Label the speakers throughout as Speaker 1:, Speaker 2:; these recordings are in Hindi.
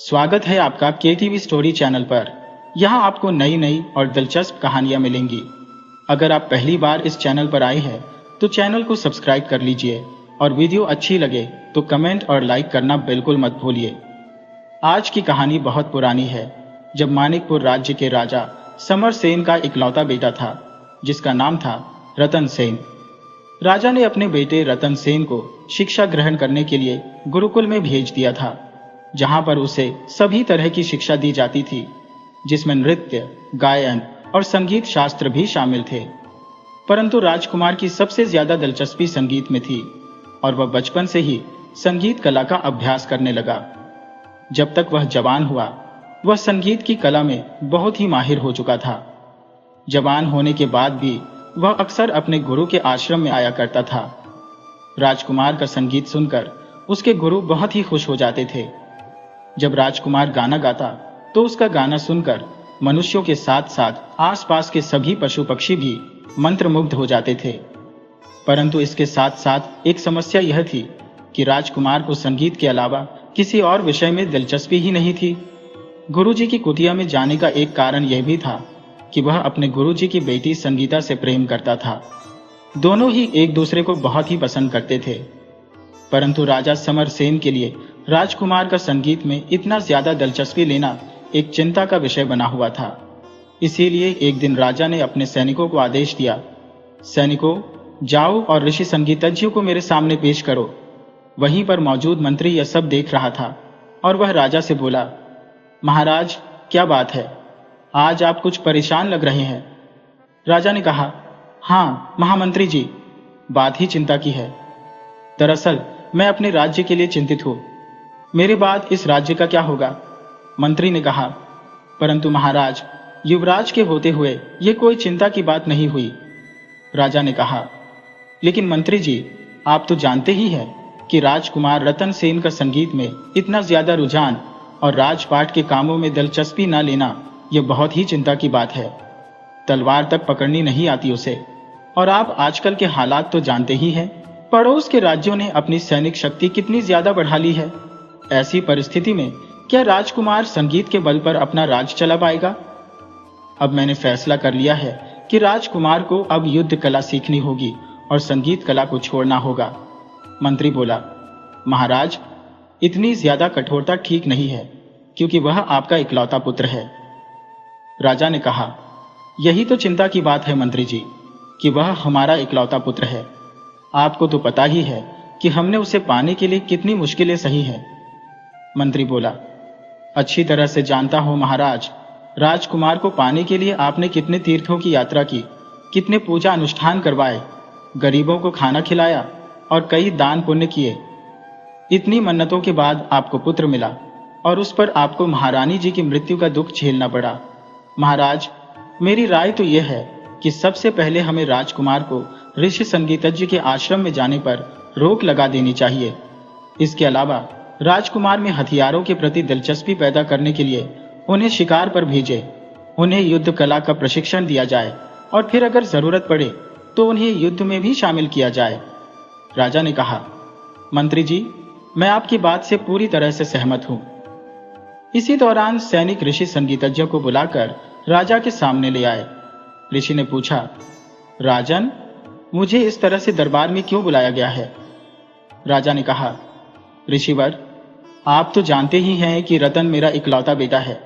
Speaker 1: स्वागत है आपका केटीवी स्टोरी चैनल पर। यहाँ आपको नई नई और दिलचस्प कहानियाँ मिलेंगी। अगर आप पहली बार इस चैनल पर आए हैं तो चैनल को सब्सक्राइब कर लीजिए और वीडियो अच्छी लगे तो कमेंट और लाइक करना बिल्कुल मत भूलिए। आज की कहानी बहुत पुरानी है, जब मानिकपुर राज्य के राजा समर सेन का इकलौता बेटा था जिसका नाम था रतन सेन। राजा ने अपने बेटे रतन सेन को शिक्षा ग्रहण करने के लिए गुरुकुल में भेज दिया था, जहां पर उसे सभी तरह की शिक्षा दी जाती थी, जिसमें नृत्य, गायन और संगीत शास्त्र भी शामिल थे। परंतु राजकुमार की सबसे ज्यादा दिलचस्पी संगीत में थी और वह बचपन से ही संगीत कला का अभ्यास करने लगा। जब तक वह जवान हुआ, वह संगीत की कला में बहुत ही माहिर हो चुका था। जवान होने के बाद भी वह अक्सर अपने गुरु के आश्रम में आया करता था। राजकुमार का संगीत सुनकर उसके गुरु बहुत ही खुश हो जाते थे। जब राजकुमार गाना गाता तो उसका गाना सुनकर मनुष्यों के साथ साथ आसपास के सभी पशु पक्षी भी मंत्रमुग्ध हो जाते थे। परंतु इसके साथ साथ एक समस्या यह थी कि राजकुमार को संगीत के अलावा किसी और विषय में दिलचस्पी ही नहीं थी। गुरुजी की कुटिया में जाने का एक कारण यह भी था कि वह अपने गुरुजी की बेटी संगीता से प्रेम करता था। दोनों ही एक दूसरे को बहुत ही पसंद करते थे। परंतु राजा समर सेन के लिए राजकुमार का संगीत में इतना ज्यादा दिलचस्पी लेना एक चिंता का विषय बना हुआ था। इसीलिए एक दिन राजा ने अपने सैनिकों को आदेश दिया, सैनिकों, जाओ और ऋषि संगीतज्ञों को मेरे सामने पेश करो। वहीं पर मौजूद मंत्री यह सब देख रहा था और वह राजा से बोला, महाराज, क्या बात है? आज आप कुछ परेशान लग रहे हैं। राजा ने कहा, हाँ महामंत्री जी, बात ही चिंता की है। दरअसल मैं अपने राज्य के लिए चिंतित हूं। मेरे बाद इस राज्य का क्या होगा? मंत्री ने कहा, परंतु महाराज, युवराज के होते हुए यह कोई चिंता की बात नहीं हुई। राजा ने कहा, लेकिन मंत्री जी, आप तो जानते ही हैं कि राजकुमार रतन सेन का संगीत में इतना ज्यादा रुझान और राजपाट के कामों में दिलचस्पी न लेना यह बहुत ही चिंता की बात है। तलवार तक पकड़नी नहीं आती उसे, और आप आजकल के हालात तो जानते ही हैं। पड़ोस के राज्यों ने अपनी सैनिक शक्ति कितनी ज्यादा बढ़ा ली है। ऐसी परिस्थिति में क्या राजकुमार संगीत के बल पर अपना राज चला पाएगा? अब मैंने फैसला कर लिया है कि राजकुमार को अब युद्ध कला सीखनी होगी और संगीत कला को छोड़ना होगा। मंत्री बोला, महाराज, इतनी ज्यादा कठोरता ठीक नहीं है, क्योंकि वह आपका इकलौता पुत्र है। राजा ने कहा, यही तो चिंता की बात है मंत्री जी, कि वह हमारा इकलौता पुत्र है। आपको तो पता ही है कि हमने उसे पाने के लिए कितनी मुश्किलें सही हैं। मंत्री बोला, अच्छी तरह से जानता हूं महाराज। राजकुमार को पाने के लिए आपने कितने तीर्थों की यात्रा की, कितने पूजा अनुष्ठान करवाए, गरीबों को खाना खिलाया और कई दान पुण्य किए। इतनी मन्नतों के बाद आपको पुत्र मिला और उस पर आपको महारानी जी की मृत्यु का दुख झेलना पड़ा। महाराज, मेरी राय तो यह है कि सबसे पहले हमें राजकुमार को ऋषि संगीतज्ञ के आश्रम में जाने पर रोक लगा देनी चाहिए। इसके अलावा राजकुमार में हथियारों के प्रति दिलचस्पी पैदा करने के लिए उन्हें शिकार पर भेजे, उन्हें युद्ध कला का प्रशिक्षण दिया जाए और फिर अगर जरूरत पड़े तो उन्हें युद्ध में भी शामिल किया जाए। राजा ने कहा, मंत्री जी, मैं आपकी बात से पूरी तरह से सहमत हूं। इसी दौरान सैनिक ऋषि संगीतज्ञ को बुलाकर राजा के सामने ले आए। ऋषि ने पूछा, राजन, मुझे इस तरह से दरबार में क्यों बुलाया गया है? राजा ने कहा, ऋषिवर, आप तो जानते ही हैं कि रतन मेरा इकलौता बेटा है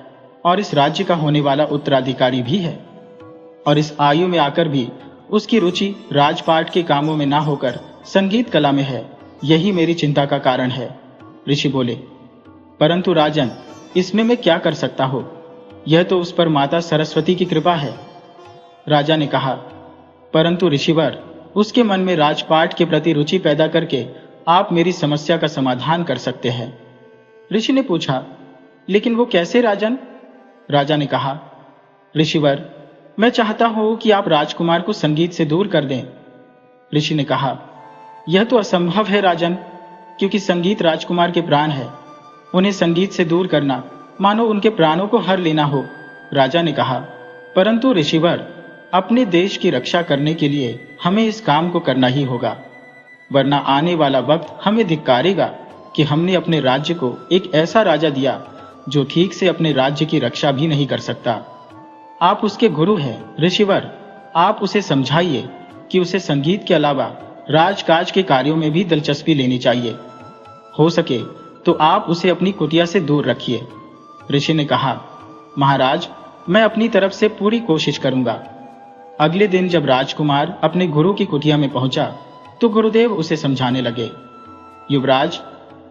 Speaker 1: और इस राज्य का होने वाला उत्तराधिकारी भी है, और इस आयु में आकर भी उसकी रुचि राजपाट के कामों में ना होकर संगीत कला में है। यही मेरी चिंता का कारण है। ऋषि बोले, परंतु राजन, इसमें मैं क्या कर सकता हूं? यह तो उस पर माता सरस्वती की कृपा है। राजा ने कहा, परंतु ऋषिवर, उसके मन में राजपाट के प्रति रुचि पैदा करके आप मेरी समस्या का समाधान कर सकते हैं। ऋषि ने पूछा, लेकिन वो कैसे राजन? राजा ने कहा, ऋषिवर, मैं चाहता हूं कि आप राजकुमार को संगीत से दूर कर दें। ऋषि ने कहा, यह तो असंभव है राजन, क्योंकि संगीत राजकुमार के प्राण है। उन्हें संगीत से दूर करना मानो उनके प्राणों को हर लेना हो। राजा ने कहा, परंतु ऋषिवर, अपने देश की रक्षा करने के लिए हमें इस काम को करना ही होगा, वरना आने वाला वक्त हमें धिक्कारेगा कि हमने अपने राज्य को एक ऐसा राजा दिया जो ठीक से अपने राज्य की रक्षा भी नहीं कर सकता। आप उसके गुरु हैं ऋषिवर, आप उसे समझाइए कि उसे संगीत के अलावा राजकाज के कार्यों में भी दिलचस्पी लेनी चाहिए। हो सके तो आप उसे अपनी कुटिया से दूर रखिए। ऋषि ने कहा, महाराज, मैं अपनी तरफ से पूरी कोशिश करूंगा। अगले दिन जब राजकुमार अपने गुरु की कुटिया में पहुंचा तो गुरुदेव उसे समझाने लगे, युवराज,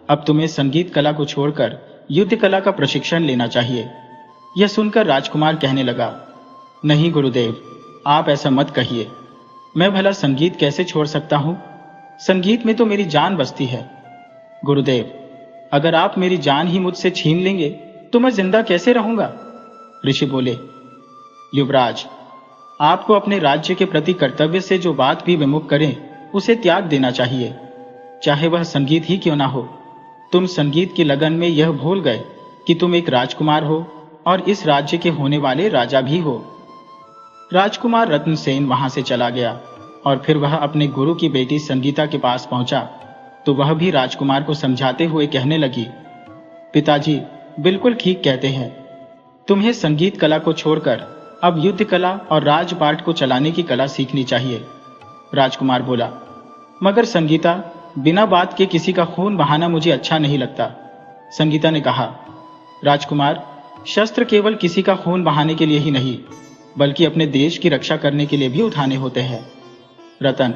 Speaker 1: अब तुम्हें संगीत कला को छोड़कर युद्ध कला का प्रशिक्षण लेना चाहिए। यह सुनकर राजकुमार कहने लगा, नहीं गुरुदेव, आप ऐसा मत कहिए। मैं भला संगीत कैसे छोड़ सकता हूं? संगीत में तो मेरी जान बसती है। गुरुदेव, अगर आप मेरी जान ही मुझसे छीन लेंगे तो मैं जिंदा कैसे रहूंगा? ऋषि बोले, युवराज, आपको अपने राज्य के प्रति कर्तव्य से जो बात भी विमुख करें उसे त्याग देना चाहिए, चाहे वह संगीत ही क्यों ना हो। तुम संगीत की लगन में यह भूल गए कि तुम एक राजकुमार हो और इस राज्य के होने वाले राजा भी हो। राजकुमार रत्नसेन वहां से चला गया और फिर वह अपने गुरु की बेटी संगीता के पास पहुंचा तो वह भी राजकुमार को समझाते हुए कहने लगी, पिताजी बिल्कुल ठीक कहते हैं, तुम्हें संगीत कला को छोड़कर अब युद्ध कला और राजपाट को चलाने की कला सीखनी चाहिए। राजकुमार बोला, मगर संगीता, बिना बात के किसी का खून बहाना मुझे अच्छा नहीं लगता। संगीता ने कहा, राजकुमार, शस्त्र केवल किसी का खून बहाने के लिए ही नहीं बल्कि अपने देश की रक्षा करने के लिए भी उठाने होते हैं। रतन,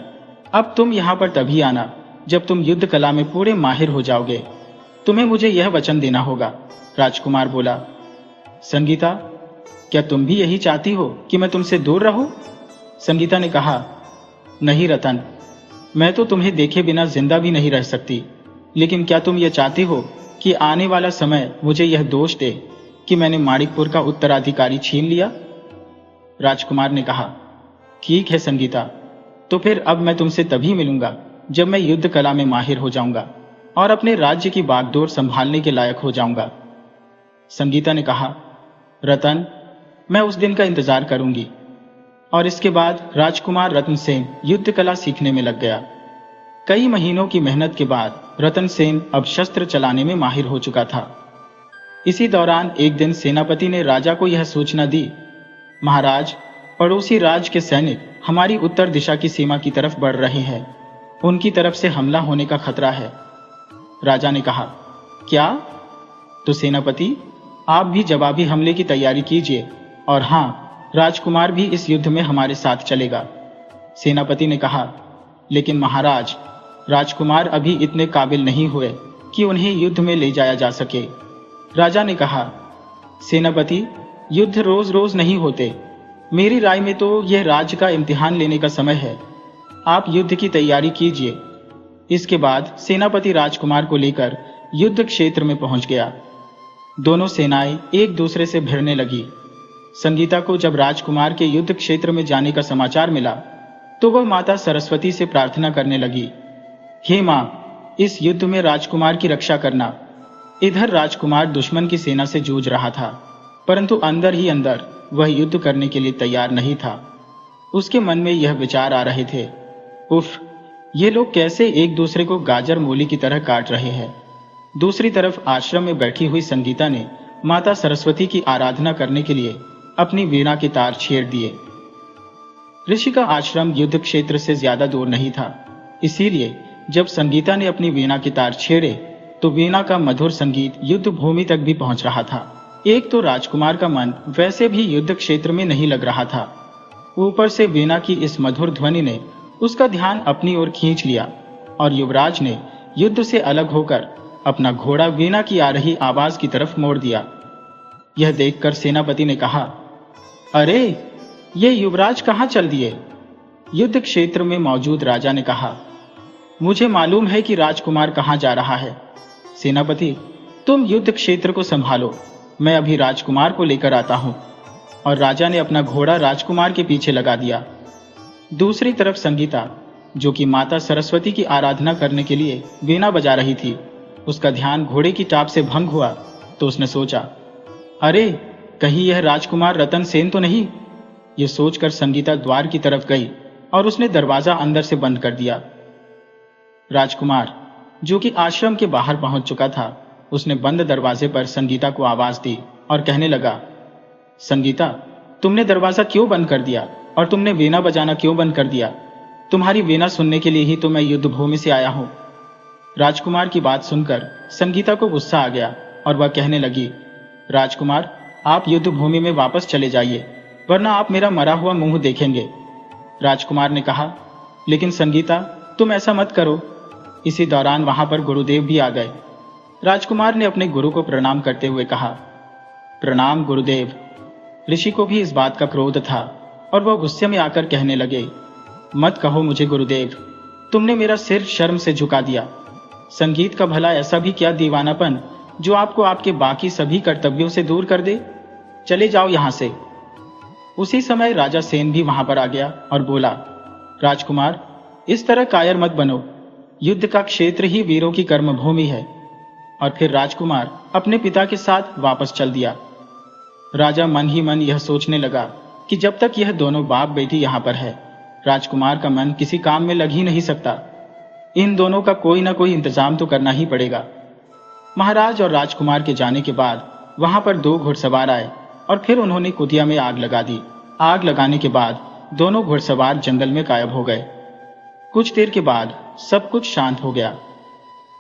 Speaker 1: अब तुम यहां पर तभी आना जब तुम युद्ध कला में पूरे माहिर हो जाओगे। तुम्हें मुझे यह वचन देना होगा। राजकुमार बोला, संगीता, क्या तुम भी यही चाहती हो कि मैं तुमसे दूर रहूं? संगीता ने कहा, नहीं रतन, मैं तो तुम्हें देखे बिना जिंदा भी नहीं रह सकती, लेकिन क्या तुम यह चाहती हो कि आने वाला समय मुझे यह दोष दे कि मैंने माणिकपुर का उत्तराधिकारी छीन लिया? राजकुमार ने कहा, ठीक है संगीता, तो फिर अब मैं तुमसे तभी मिलूंगा जब मैं युद्ध कला में माहिर हो जाऊंगा और अपने राज्य की बागडोर संभालने के लायक हो जाऊंगा। संगीता ने कहा, रतन, मैं उस दिन का इंतजार करूंगी। और इसके बाद राजकुमार रतनसेन युद्ध कला सीखने में लग गया। कई महीनों की मेहनत के बाद रतनसेन अब शस्त्र चलाने में माहिर हो चुका था। इसी दौरान एक दिन सेनापति ने राजा को यह सूचना दी, महाराज, पड़ोसी राज्य के सैनिक हमारी उत्तर दिशा की सीमा की तरफ बढ़ रहे हैं। उनकी तरफ से हमला होने का खतरा है। राजा ने कहा, क्या? तो सेनापति, आप भी जवाबी हमले की तैयारी कीजिए और हां, राजकुमार भी इस युद्ध में हमारे साथ चलेगा। सेनापति ने कहा, लेकिन महाराज, राजकुमार अभी इतने काबिल नहीं हुए कि उन्हें युद्ध में ले जाया जा सके। राजा ने कहा, सेनापति, युद्ध रोज रोज नहीं होते। मेरी राय में तो यह राज्य का इम्तिहान लेने का समय है। आप युद्ध की तैयारी कीजिए। इसके बाद सेनापति राजकुमार को लेकर युद्ध क्षेत्र में पहुंच गया। दोनों सेनाएं एक दूसरे से भिड़ने लगी। संगीता को जब राजकुमार के युद्ध क्षेत्र में जाने का समाचार मिला तो वह माता सरस्वती से प्रार्थना करने लगी, हे मां, इस युद्ध में राजकुमार की रक्षा करना। इधर राजकुमार दुश्मन की सेना से जूझ रहा था, परंतु अंदर ही अंदर वह युद्ध करने के लिए तैयार नहीं था। उसके मन में यह विचार आ रहे थे, उफ, ये लोग कैसे एक दूसरे को गाजर मूली की तरह काट रहे हैं। दूसरी तरफ आश्रम में बैठी हुई संगीता ने माता सरस्वती की आराधना करने के लिए अपनी वीणा के तार छेड़ दिए। ऋषि का आश्रम युद्ध क्षेत्र से ज्यादा दूर नहीं था, इसीलिए जब संगीता ने अपनी वीणा के तार छेड़े तो वीणा का मधुर संगीत युद्ध भूमि तक भी पहुंच रहा था। एक तो राजकुमार का मन वैसे भी युद्ध क्षेत्र में नहीं लग रहा था, ऊपर से वीणा की इस मधुर ध्वनि ने उसका ध्यान अपनी ओर खींच लिया और युवराज ने युद्ध से अलग होकर अपना घोड़ा वीणा की आ रही आवाज की तरफ मोड़ दिया। यह देखकर सेनापति ने कहा, अरे, ये युवराज कहां चल दिए? युद्ध क्षेत्र में मौजूद राजा ने कहा, मुझे मालूम है कि राजकुमार कहां जा रहा है। सेनापति, तुम युद्ध क्षेत्र को संभालो, मैं अभी राजकुमार को लेकर आता हूं। और राजा ने अपना घोड़ा राजकुमार के पीछे लगा दिया। दूसरी तरफ संगीता, जो कि माता सरस्वती की आराधना करने के लिए वीणा बजा रही थी, उसका ध्यान घोड़े की टाप से भंग हुआ तो उसने सोचा, अरे, कहीं यह राजकुमार रतनसेन तो नहीं? यह सोचकर संगीता द्वार की तरफ गई और उसने दरवाजा अंदर से बंद कर दिया। राजकुमार, जो कि आश्रम के बाहर पहुंच चुका था, उसने बंद दरवाजे पर संगीता को आवाज दी और कहने लगा, संगीता, तुमने दरवाजा क्यों बंद कर दिया और तुमने वीणा बजाना क्यों बंद कर दिया? तुम्हारी वीणा सुनने के लिए ही तो मैं युद्ध भूमि से आया हूं। राजकुमार की बात सुनकर संगीता को गुस्सा आ गया और वह कहने लगी, राजकुमार, आप युद्ध भूमि में वापस चले जाइए, वरना आप मेरा मरा हुआ मुंह देखेंगे। राजकुमार ने कहा, लेकिन संगीता, तुम ऐसा मत करो। इसी दौरान वहां पर गुरुदेव भी आ गए। राजकुमार ने अपने गुरु को प्रणाम करते हुए कहा, प्रणाम गुरुदेव। ऋषि को भी इस बात का क्रोध था और वह गुस्से में आकर कहने लगे, मत कहो मुझे गुरुदेव, तुमने मेरा सिर शर्म से झुका दिया। संगीत का भला ऐसा भी क्या दीवानापन जो आपको आपके बाकी सभी कर्तव्यों से दूर कर दे? चले जाओ यहां से। उसी समय राजा सेन भी वहां पर आ गया और बोला, राजकुमार, इस तरह कायर मत बनो, युद्ध का क्षेत्र ही वीरों की कर्मभूमि है। और फिर राजकुमार अपने पिता के साथ वापस चल दिया। राजा मन ही मन यह सोचने लगा कि जब तक यह दोनों बाप बेटी यहां पर है, राजकुमार का मन किसी काम में लग ही नहीं सकता। इन दोनों का कोई ना कोई इंतजाम तो करना ही पड़ेगा। महाराज और राजकुमार के जाने के बाद वहां पर 2 घुड़सवार आए और फिर उन्होंने कुटिया में आग लगा दी। आग लगाने के बाद दोनों घुड़सवार जंगल में गायब हो गए। कुछ देर के बाद सब कुछ शांत हो गया।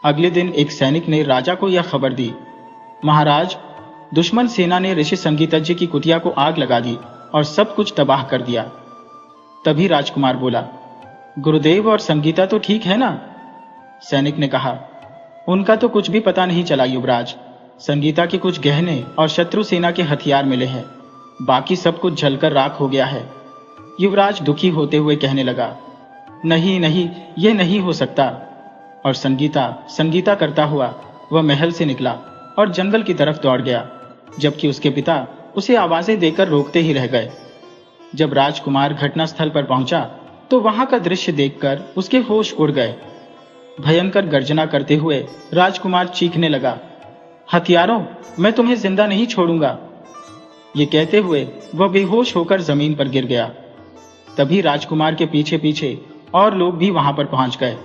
Speaker 1: अगले दिन एक सैनिक ने राजा को यह खबर दी, महाराज, दुश्मन सेना ने ऋषि संगीतज्ञ की कुटिया को आग लगा दी और सब कुछ तबाह कर दिया। तभी राजकुमार बोला, गुरुदेव और संगीता तो ठीक है ना? सैनिक ने कहा, उनका तो कुछ भी पता नहीं चला युवराज। संगीता के कुछ गहने और शत्रु सेना के हथियार मिले हैं, बाकी सब कुछ जलकर राख हो गया है। युवराज दुखी होते हुए कहने लगा, नहीं नहीं, ये नहीं हो सकता। और संगीता करता हुआ वह महल से निकला और जंगल की तरफ दौड़ गया, जबकि उसके पिता उसे आवाजें देकर रोकते ही रह गए। जब राजकुमार घटनास्थल पर पहुंचा तो वहां का दृश्य देखकर उसके होश उड़ गए। भयंकर गर्जना करते हुए राजकुमार चीखने लगा, हथियारों, मैं तुम्हें जिंदा नहीं छोड़ूंगा। ये कहते हुए वह बेहोश होकर जमीन पर गिर गया। तभी राजकुमार के पीछे पीछे और लोग भी वहां पर पहुंच गए।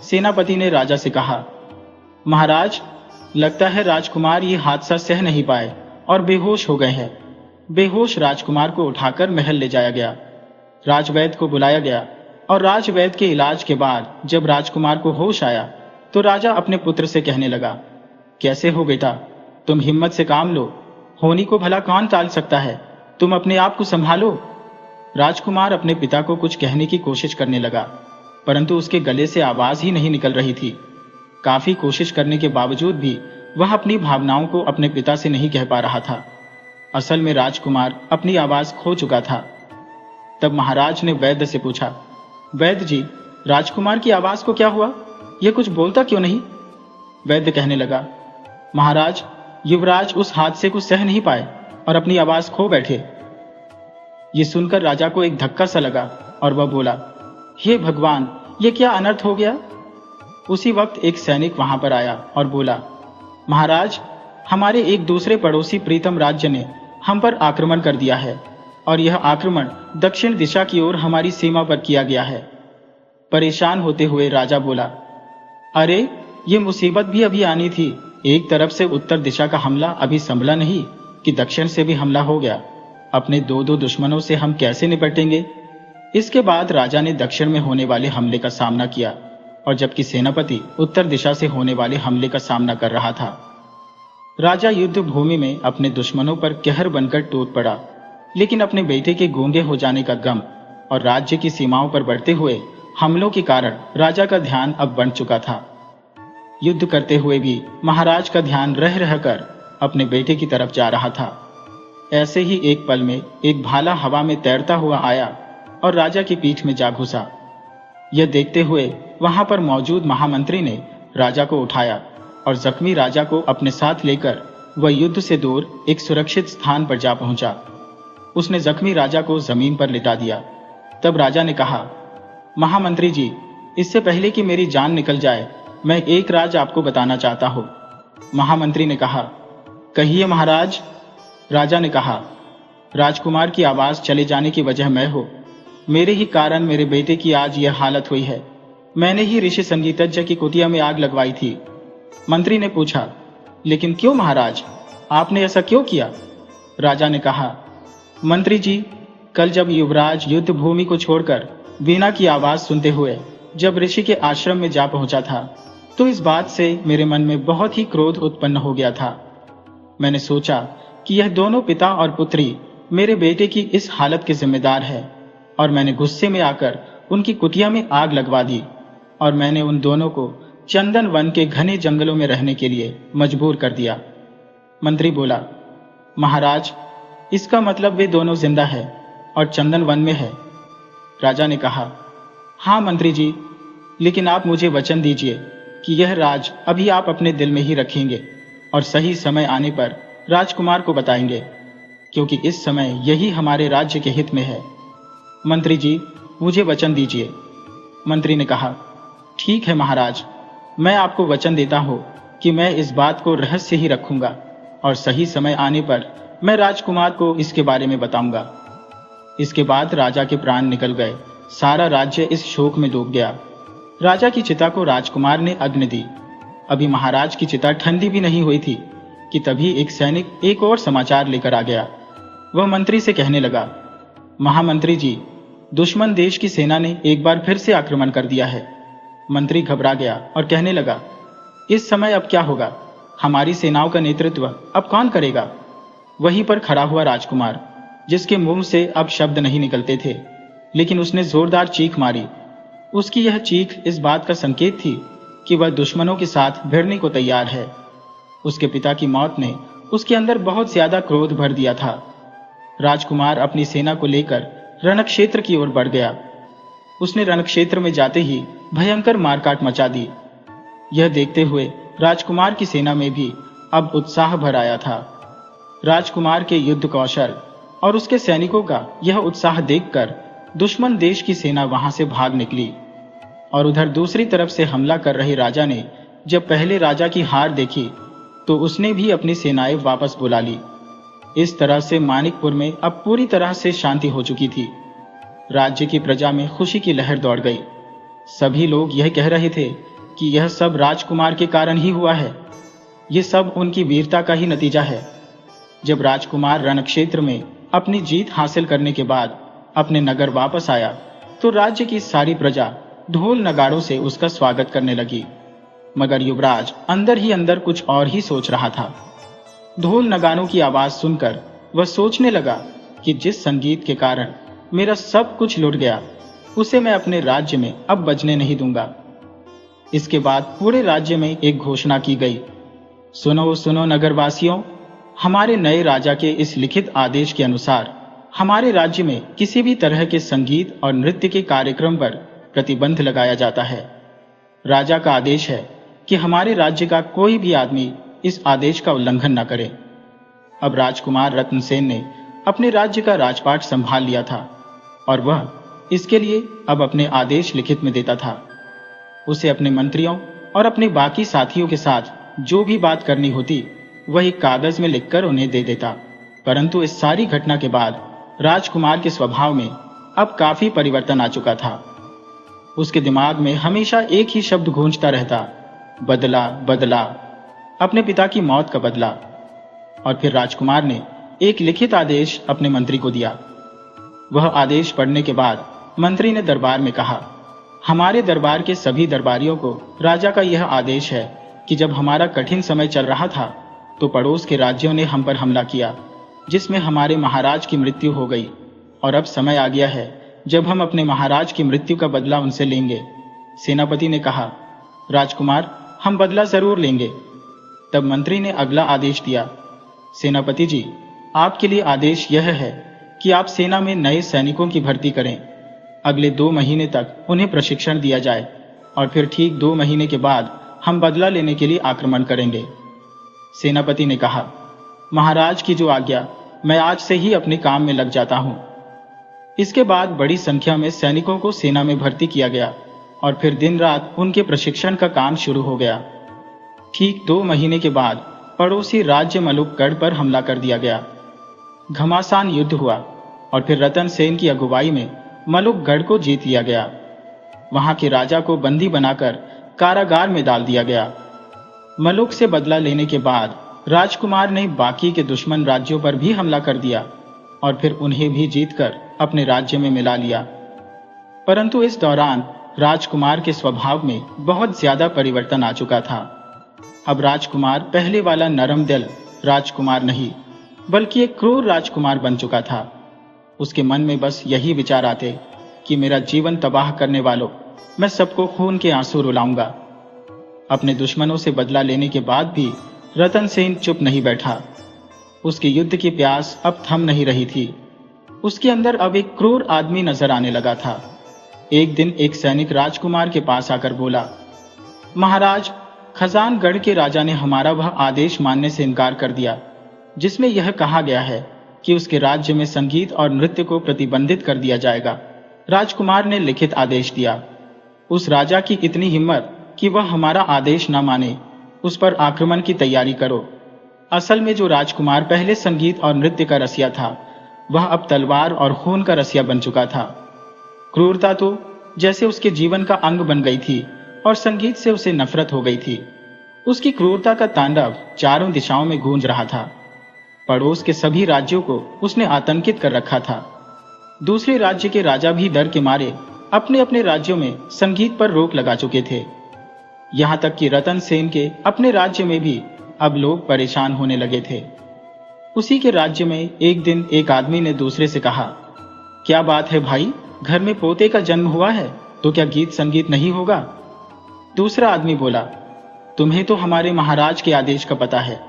Speaker 1: सेनापति ने राजा से कहा, महाराज, लगता है राजकुमार ये हादसा सह नहीं पाए और बेहोश हो गए हैं। बेहोश राजकुमार को उठाकर महल ले जाया गया। राजवैद्य को बुलाया गया और राजवैद्य के इलाज के बाद जब राजकुमार को होश आया तो राजा अपने पुत्र से कहने लगा, कैसे हो बेटा? तुम हिम्मत से काम लो, होनी को भला कौन टाल सकता है? तुम अपने आप को संभालो। राजकुमार अपने पिता को कुछ कहने की कोशिश करने लगा, परंतु उसके गले से आवाज ही नहीं निकल रही थी। काफी कोशिश करने के बावजूद भी वह अपनी भावनाओं को अपने पिता से नहीं कह पा रहा था। असल में राजकुमार अपनी आवाज खो चुका था। तब महाराज ने वैद्य से पूछा, वैद्य जी, राजकुमार की आवाज को क्या हुआ? यह कुछ बोलता क्यों नहीं? वैद्य कहने लगा, महाराज, युवराज उस हादसे को सह नहीं पाए और अपनी आवाज खो बैठे। ये सुनकर राजा को एक धक्का सा लगा और वह बोला, हे भगवान, ये क्या अनर्थ हो गया? उसी वक्त एक सैनिक वहां पर आया और बोला, महाराज, हमारे एक दूसरे पड़ोसी प्रीतम राज्य ने हम पर आक्रमण कर दिया है और यह आक्रमण दक्षिण दिशा की ओर हमारी सीमा पर किया गया है। परेशान होते हुए राजा बोला, अरे, ये मुसीबत भी अभी आनी थी। एक तरफ से उत्तर दिशा का हमला अभी संभला नहीं कि दक्षिण से भी हमला हो गया। अपने 2 दुश्मनों से हम कैसे निपटेंगे? इसके बाद राजा ने दक्षिण में होने वाले हमले का सामना किया और जबकि सेनापति उत्तर दिशा से होने वाले हमले का सामना कर रहा था। राजा युद्ध भूमि में अपने दुश्मनों पर कहर बनकर टूट पड़ा, लेकिन अपने बेटे के गूंगे हो जाने का गम और राज्य की सीमाओं पर बढ़ते हुए हमलों के कारण राजा का ध्यान अब बढ़ चुका था। युद्ध करते हुए भी महाराज का ध्यान रह रहकर अपने बेटे की तरफ जा रहा था। ऐसे ही एक पल में एक भाला हवा में तैरता हुआ आया और राजा की पीठ में जा घुसा। यह देखते हुए वहां पर मौजूद महामंत्री ने राजा को उठाया और जख्मी राजा को अपने साथ लेकर वह युद्ध से दूर एक सुरक्षित स्थान पर जा पहुंचा। उसने जख्मी राजा को जमीन पर लिटा दिया। तब राजा ने कहा, महामंत्री जी, इससे पहले कि मेरी जान निकल जाए, मैं एक राज आपको बताना चाहता हूं। महामंत्री ने कहा, कहिए महाराज। राजा ने कहा, राजकुमार की आवाज चले जाने की वजह मैं हूं। मेरे ही कारण मेरे बेटे की आज यह हालत हुई है। मैंने ही ऋषि संगीतज्ञ की कुटिया में आग लगवाई थी। मंत्री ने पूछा, लेकिन क्यों महाराज, आपने ऐसा क्यों किया? राजा ने कहा, मंत्री जी, कल जब युवराज युद्ध भूमि को छोड़कर वीणा की आवाज सुनते हुए जब ऋषि के आश्रम में जा पहुंचा था, तो इस बात से मेरे मन में बहुत ही क्रोध उत्पन्न हो गया था। मैंने सोचा कि यह दोनों पिता और पुत्री मेरे बेटे की इस हालत के जिम्मेदार है, और मैंने गुस्से में आकर उनकी कुटिया में आग लगवा दी, और मैंने उन दोनों को चंदन वन के घने जंगलों में रहने के लिए मजबूर कर दिया। मंत्री बोला, महाराज, इसका मतलब वे दोनों जिंदा है और चंदन वन में है। राजा ने कहा, हाँ मंत्री जी, लेकिन आप मुझे वचन दीजिए कि यह राज अभी आप अपने दिल में ही रखेंगे और सही समय आने पर राजकुमार को बताएंगे, क्योंकि इस समय यही हमारे राज्य के हित में है। मंत्री जी, मुझे वचन दीजिए। मंत्री ने कहा, ठीक है महाराज, मैं आपको वचन देता हूं कि मैं इस बात को रहस्य ही रखूंगा और सही समय आने पर मैं राजकुमार को इसके बारे में बताऊंगा। इसके बाद राजा के प्राण निकल गए। सारा राज्य इस शोक में डूब गया। राजा की चिता को राजकुमार ने अग्नि दी। अभी महाराज की चिता ठंडी भी नहीं हुई थी कि तभी एक सैनिक एक और समाचार लेकर आ गया। वह मंत्री से कहने लगा, महामंत्री जी, दुश्मन देश की सेना ने एक बार फिर से आक्रमण कर दिया है। मंत्री घबरा गया और कहने लगा, इस समय अब क्या होगा? हमारी सेनाओं का नेतृत्व अब कौन करेगा? वहीं पर खड़ा हुआ राजकुमार, जिसके मुंह से अब शब्द नहीं निकलते थे, लेकिन उसने जोरदार चीख मारी। उसकी यह चीख इस बात का संकेत थी कि वह दुश्मनों के साथ भिड़ने को तैयार है। उसके पिता की मौत ने उसके अंदर बहुत ज्यादा क्रोध भर दिया था। राजकुमार अपनी सेना को लेकर रणक्षेत्र की ओर बढ़ गया। उसने रणक्षेत्र में जाते ही भयंकर मारकाट मचा दी। यह देखते हुए राजकुमार की सेना में भी अब उत्साह भर आया था। राजकुमार के युद्ध कौशल और उसके सैनिकों का यह उत्साह देखकर दुश्मन देश की सेना वहां से भाग निकली, और उधर दूसरी तरफ से हमला कर रहे राजा ने जब पहले राजा की हार देखी तो उसने भी अपनी सेनाएं वापस बुला ली। इस तरह से मानिकपुर में अब पूरी तरह से शांति हो चुकी थी। राज्य की प्रजा में खुशी की लहर दौड़ गई। सभी लोग यह कह रहे थे कि यह सब राजकुमार के कारण ही हुआ है। ये सब उनकी वीरता का ही नतीजा है। जब राजकुमार रणक्षेत्र में अपनी जीत हासिल करने के बाद अपने नगर वापस आया तो राज्य की सारी प्रजा ढोल नगाड़ों से उसका स्वागत करने लगी। मगर युवराज अंदर ही अंदर कुछ और ही सोच रहा था। ढोल नगाड़ों की आवाज सुनकर वह सोचने लगा कि जिस संगीत के कारण मेरा सब कुछ लुट गया, उसे मैं अपने राज्य में अब बजने नहीं दूंगा। इसके बाद पूरे राज्य में एक घोषणा की गई, सुनो सुनो नगरवासियों, हमारे नए राजा के इस लिखित आदेश के अनुसार हमारे राज्य में किसी भी तरह के संगीत और नृत्य के कार्यक्रम पर प्रतिबंध लगाया जाता है। राजा का आदेश है कि हमारे राज्य का कोई भी आदमी इस आदेश का उल्लंघन न करे। अब राजकुमार रत्नसेन ने अपने राज्य का राजपाट संभाल लिया था और वह इसके लिए अब अपने आदेश लिखित में देता था। उसे अपने मंत्रियों और अपने बाकी साथियों के साथ जो भी बात करनी होती वह एक कागज में लिखकर उन्हें दे देता। परंतु इस सारी घटना के बाद राजकुमार के स्वभाव में अब काफी परिवर्तन आ चुका था। उसके दिमाग में हमेशा एक ही शब्द गूंजता रहता, बदला बदला, अपने पिता की मौत का बदला। और फिर राजकुमार ने एक लिखित आदेश अपने मंत्री को दिया। वह आदेश पढ़ने के बाद मंत्री ने दरबार में कहा, हमारे दरबार के सभी दरबारियों को राजा का यह आदेश है कि जब हमारा कठिन समय चल रहा था तो पड़ोस के राज्यों ने हम पर हमला किया, जिसमें हमारे महाराज की मृत्यु हो गई, और अब समय आ गया है जब हम अपने महाराज की मृत्यु का बदला उनसे लेंगे। सेनापति ने कहा, राजकुमार, हम बदला जरूर लेंगे। तब मंत्री ने अगला आदेश दिया, सेनापति जी, आपके लिए आदेश यह है कि आप सेना में नए सैनिकों की भर्ती करें। अगले 2 महीने तक उन्हें प्रशिक्षण दिया जाए और फिर ठीक 2 महीने के बाद हम बदला लेने के लिए आक्रमण करेंगे। सेनापति ने कहा, महाराज की जो आज्ञा, मैं आज से ही अपने काम में लग जाता हूं। इसके बाद बड़ी संख्या में सैनिकों को सेना में भर्ती किया गया और फिर दिन रात उनके प्रशिक्षण का काम शुरू हो गया। ठीक 2 महीने के बाद पड़ोसी राज्य मलुकगढ़ पर हमला कर दिया गया। घमासान युद्ध हुआ और फिर रतन सेन की अगुवाई में मलुकगढ़ को जीत लिया गया। वहां के राजा को बंदी बनाकर कारागार में डाल दिया गया। मलुक से बदला लेने के बाद राजकुमार ने बाकी के दुश्मन राज्यों पर भी हमला कर दिया और फिर उन्हें भी जीतकर अपने राज्य में मिला लिया। परंतु इस दौरान राजकुमार के स्वभाव में बहुत ज्यादा परिवर्तन आ चुका था। अब राजकुमार पहले वाला नरम दिल राजकुमार नहीं, बल्कि एक क्रूर राजकुमार बन चुका था। उसके मन में बस यही विचार आते कि मेरा जीवन तबाह करने वालों, मैं सबको खून के आंसू रुलाऊंगा। अपने दुश्मनों से बदला लेने के बाद भी रतन सेन चुप नहीं बैठा। उसकी युद्ध की प्यास अब थम नहीं रही थी। उसके अंदर अब एक क्रूर आदमी नजर आने लगा था। एक दिन एक सैनिक राजकुमार के पास आकर बोला, महाराज, खजानगढ़ के राजा ने हमारा वह आदेश मानने से इनकार कर दिया जिसमें यह कहा गया है कि उसके राज्य में संगीत और नृत्य को प्रतिबंधित कर दिया जाएगा। राजकुमार ने लिखित आदेश दिया। उस राजा की इतनी हिम्मत कि वह हमारा आदेश न माने, उस पर आक्रमण की तैयारी करो। असल में जो राजकुमार पहले संगीत और नृत्य का रसिया था, वह अब तलवार और खून का रसिया बन चुका था। क्रूरता तो जैसे उसके जीवन का अंग बन गई थी और संगीत से उसे नफरत हो गई थी। उसकी क्रूरता का तांडव चारों दिशाओं में गूंज रहा था। पड़ोस के सभी राज्यों को उसने आतंकित कर रखा था। दूसरे राज्य के राजा भी डर के मारे अपने अपने राज्यों में संगीत पर रोक लगा चुके थे। यहां तक कि रतन सेन के अपने राज्य में भी अब लोग परेशान होने लगे थे। उसी के राज्य में एक दिन एक आदमी ने दूसरे से कहा, क्या बात है भाई, घर में पोते का जन्म हुआ है तो क्या गीत संगीत नहीं होगा? दूसरा आदमी बोला, तुम्हें तो हमारे महाराज के आदेश का पता है,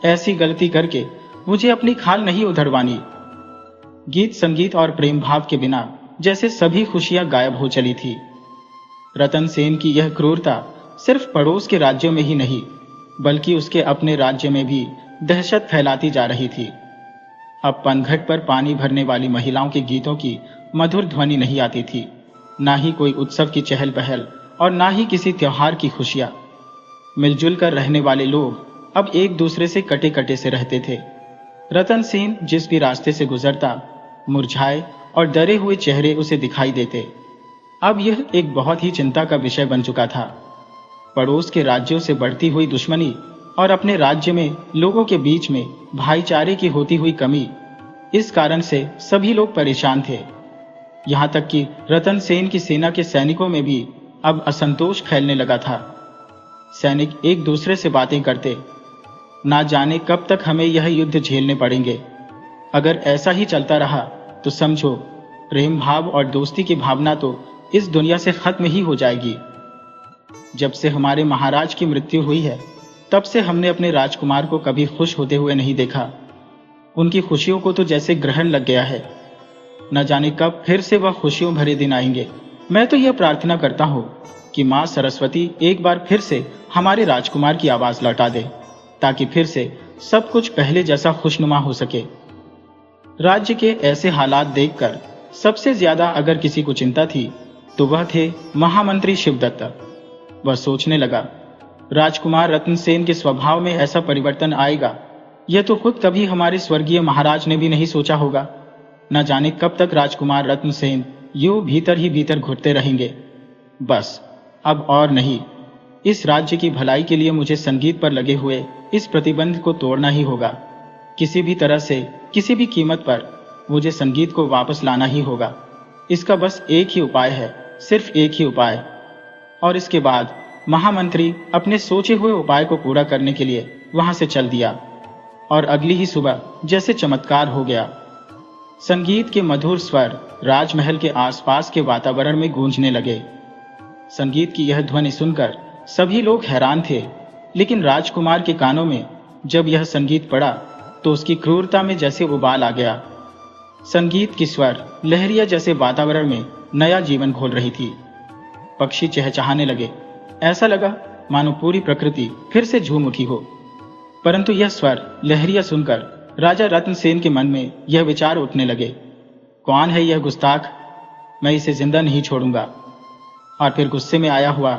Speaker 1: ऐसी गलती करके मुझे अपनी खाल नहीं उधरवानी। गीत संगीत और प्रेम भाव के बिना जैसे सभी खुशियां गायब हो चली थी। रतन सेन की यह क्रूरता सिर्फ पड़ोस के राज्यों में ही नहीं, बल्कि उसके अपने राज्य में भी दहशत फैलाती जा रही थी। अब पनघट पर पानी भरने वाली महिलाओं के गीतों की मधुर ध्वनि नहीं आती थी, ना ही कोई उत्सव की चहल पहल और ना ही किसी त्योहार की खुशियां। मिलजुल कर रहने वाले लोग अब एक दूसरे से कटे कटे से रहते थे। रतन सेन जिस भी रास्ते से गुजरता, मुरझाए और डरे हुए चेहरे उसे दिखाई देते। अब यह एक बहुत ही चिंता का विषय बन चुका था। पड़ोस के राज्यों से बढ़ती हुई दुश्मनी और अपने राज्य में लोगों के बीच में भाईचारे की होती हुई कमी, इस कारण से सभी लोग परेशान थे। यहां तक कि रतन सेन की सेना के सैनिकों में भी अब असंतोष फैलने लगा था। सैनिक एक दूसरे से बातें करते, ना जाने कब तक हमें यह युद्ध झेलने पड़ेंगे। अगर ऐसा ही चलता रहा तो समझो प्रेम भाव और दोस्ती की भावना तो इस दुनिया से खत्म ही हो जाएगी। जब से हमारे महाराज की मृत्यु हुई है, तब से हमने अपने राजकुमार को कभी खुश होते हुए नहीं देखा। उनकी खुशियों को तो जैसे ग्रहण लग गया है। न जाने कब फिर से वह खुशियों भरे दिन आएंगे। मैं तो यह प्रार्थना करता हूँ कि माँ सरस्वती एक बार फिर से हमारे राजकुमार की आवाज लौटा दे, ताकि फिर से सब कुछ पहले जैसा खुशनुमा हो सके। राज्य के ऐसे हालात देखकर सबसे ज्यादा अगर किसी को चिंता थी तो वह थे महामंत्री शिवदत्त। वह सोचने लगा, राजकुमार रतन सेन के स्वभाव में ऐसा परिवर्तन आएगा, यह तो खुद कभी हमारे स्वर्गीय महाराज ने भी नहीं सोचा होगा। न जाने कब तक राजकुमार रतन सेन यूं भीतर ही भीतर घुटते रहेंगे। बस अब और नहीं, इस राज्य की भलाई के लिए मुझे संगीत पर लगे हुए इस प्रतिबंध को तोड़ना ही होगा। किसी भी तरह से, किसी भी कीमत पर मुझे संगीत को वापस लाना ही होगा। इसका बस एक ही उपाय है, सिर्फ एक ही उपाय। और इसके बाद महामंत्री अपने सोचे हुए उपाय को पूरा करने के लिए वहां से चल दिया और अगली ही सुबह जैसे चमत्कार हो गया। संगीत के मधुर स्वर राजमहल के आसपास के वातावरण में गूंजने लगे। संगीत की यह ध्वनि सुनकर सभी लोग हैरान थे, लेकिन राजकुमार के कानों में जब यह संगीत पड़ा तो उसकी क्रूरता में जैसे उबाल आ गया। संगीत की स्वर लहरिया जैसे वातावरण में नया जीवन घोल रही थी। पक्षी चहचहाने लगे, ऐसा लगा मानो पूरी प्रकृति फिर से झूम उठी हो। परंतु यह स्वर लहरिया सुनकर राजा रतन सेन के मन में यह विचार उठने लगे, कौन है यह गुस्ताख, मैं इसे जिंदा नहीं छोड़ूंगा। और फिर गुस्से में आया हुआ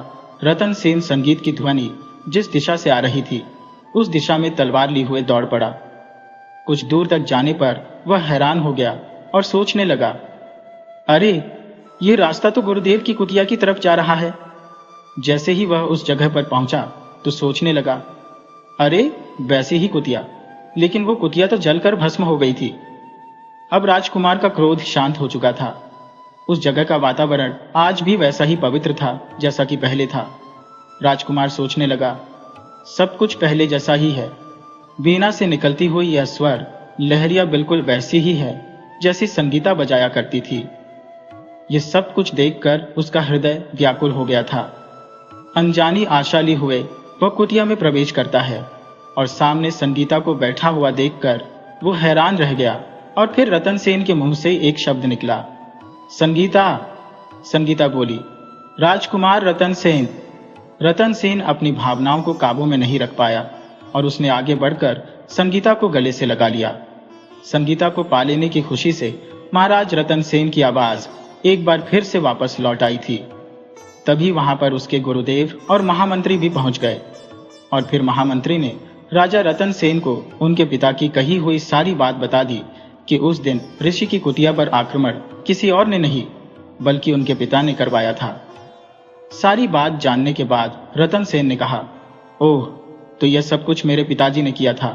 Speaker 1: रतन सेन संगीत की ध्वनि जिस दिशा से आ रही थी उस दिशा में तलवार ली हुए दौड़ पड़ा। कुछ दूर तक जाने पर वह हैरान हो गया और सोचने लगा, अरे ये रास्ता तो गुरुदेव की कुटिया की तरफ जा रहा है। जैसे ही वह उस जगह पर पहुंचा तो सोचने लगा, अरे वैसी ही कुतिया, लेकिन वो कुतिया तो जलकर भस्म हो गई थी। अब राजकुमार का क्रोध शांत हो चुका था। उस जगह का वातावरण आज भी वैसा ही पवित्र था जैसा कि पहले था। राजकुमार सोचने लगा, सब कुछ पहले जैसा ही है। वीणा से निकलती हुई यह स्वर लहरिया बिल्कुल वैसी ही है जैसी संगीता बजाया करती थी। ये सब कुछ देखकर उसका हृदय व्याकुल हो गया था। अनजानी आशा लिए हुए वह कुटिया में प्रवेश करता है और सामने संगीता को बैठा हुआ देखकर वो हैरान रह गया। और फिर रतन सेन के मुंह से एक शब्द निकला, संगीता। संगीता बोली, राजकुमार रतन सेन। रतन सेन अपनी भावनाओं को काबू में नहीं रख पाया और उसने आगे बढ़कर संगीता को गले से लगा लिया। संगीता को पा लेने की खुशी से महाराज रतन सेन की आवाज एक बार फिर से वापस लौट आई थी। तभी वहां पर उसके गुरुदेव और महामंत्री भी पहुंच गए और फिर महामंत्री ने राजा रतन सेन को उनके पिता की कही हुई सारी बात बता दी कि उस दिन ऋषि की कुटिया पर आक्रमण किसी और ने नहीं बल्कि उनके पिता ने करवाया था। सारी बात जानने के बाद रतन सेन ने कहा, ओह, तो यह सब कुछ मेरे पिताजी ने किया था।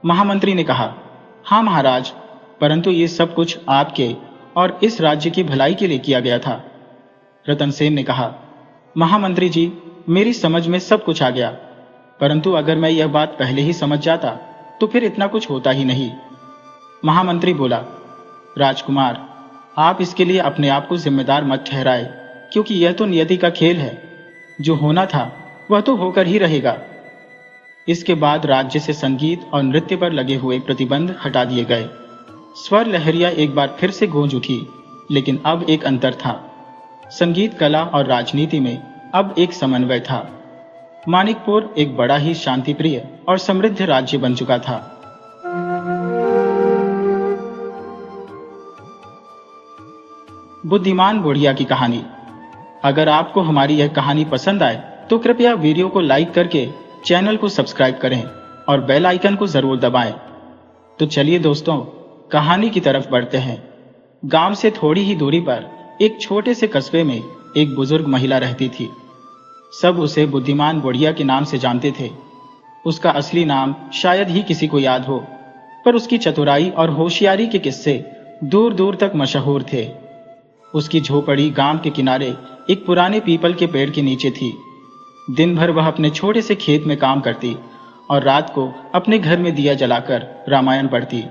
Speaker 1: महामंत्री ने कहा, हाँ महाराज, परंतु ये सब कुछ आपके और इस राज्य की भलाई के लिए किया गया था। रतन सेन ने कहा, महामंत्री जी, मेरी समझ में सब कुछ आ गया, परंतु अगर मैं यह बात पहले ही समझ जाता तो फिर इतना कुछ होता ही नहीं। महामंत्री बोला, राजकुमार, आप इसके लिए अपने आप को जिम्मेदार मत ठहराए, क्योंकि यह तो नियति का खेल है। जो होना था वह तो होकर ही रहेगा। इसके बाद राज्य से संगीत और नृत्य पर लगे हुए प्रतिबंध हटा दिए गए। स्वर लहरिया एक बार फिर से गूंज उठी, लेकिन अब एक अंतर था। संगीत कला और राजनीति में अब एक समन्वय था। मानिकपुर एक बड़ा ही शांतिप्रिय और समृद्ध राज्य बन चुका था। बुद्धिमान बुढ़िया की कहानी। अगर आपको हमारी यह कहानी पसंद आए तो कृपया वीडियो को लाइक करके चैनल को सब्सक्राइब करें और बेल आइकन को जरूर दबाएं। तो चलिए दोस्तों, कहानी की तरफ बढ़ते हैं। गांव से थोड़ी ही दूरी पर एक छोटे से कस्बे में एक बुजुर्ग महिला रहती थी। सब उसे बुद्धिमान बुढ़िया के नाम से जानते थे। उसका असली नाम शायद ही किसी को याद हो, पर उसकी चतुराई और होशियारी के किस्से दूर दूर तक मशहूर थे। उसकी झोपड़ी गांव के किनारे एक पुराने पीपल के पेड़ के नीचे थी। दिन भर वह अपने छोटे से खेत में काम करती और रात को अपने घर में दिया जलाकर रामायण पढ़ती।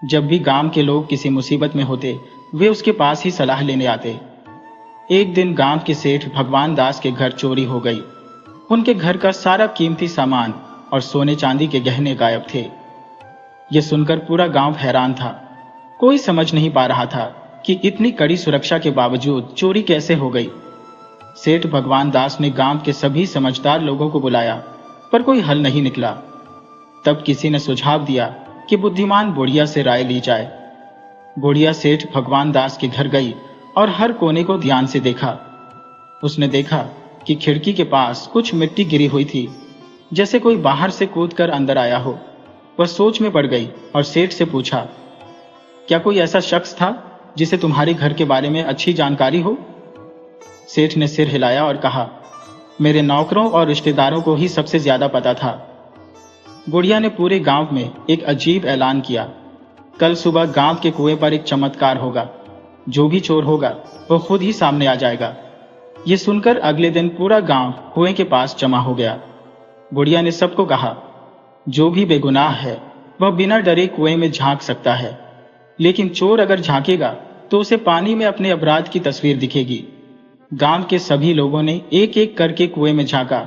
Speaker 1: जब भी गांव के लोग किसी मुसीबत में होते, वे उसके पास ही सलाह लेने आते। एक दिन गांव के सेठ भगवान दास के घर चोरी हो गई। उनके घर का सारा कीमती सामान और सोने चांदी के गहने गायब थे। यह सुनकर पूरा गांव हैरान था। कोई समझ नहीं पा रहा था कि इतनी कड़ी सुरक्षा के बावजूद चोरी कैसे हो गई। सेठ भगवान दास ने गांव के सभी समझदार लोगों को बुलाया, पर कोई हल नहीं निकला। तब किसी ने सुझाव दिया कि बुद्धिमान बुढ़िया से राय ली जाए। बुढ़िया सेठ भगवान दास के घर गई और हर कोने को ध्यान से देखा। उसने देखा कि खिड़की के पास कुछ मिट्टी गिरी हुई थी, जैसे कोई बाहर से कूदकर अंदर आया हो। वह सोच में पड़ गई और सेठ से पूछा, क्या कोई ऐसा शख्स था जिसे तुम्हारे घर के बारे में अच्छी जानकारी हो? सेठ ने सिर हिलाया और कहा, मेरे नौकरों और रिश्तेदारों को ही सबसे ज्यादा पता था। बुढ़िया ने पूरे गांव में एक अजीब ऐलान किया, कल सुबह गांव के कुएं पर एक चमत्कार होगा। जो भी चोर होगा वो खुद ही सामने आ जाएगा। ये सुनकर अगले दिन पूरा गांव कुएं के पास जमा हो गया। बुढ़िया ने सबको कहा, जो भी बेगुनाह है वह बिना डरे कुएं में झांक सकता है, लेकिन चोर अगर झांकेगा तो उसे पानी में अपने अपराध की तस्वीर दिखेगी। गांव के सभी लोगों ने एक एक करके कुएं में झांका,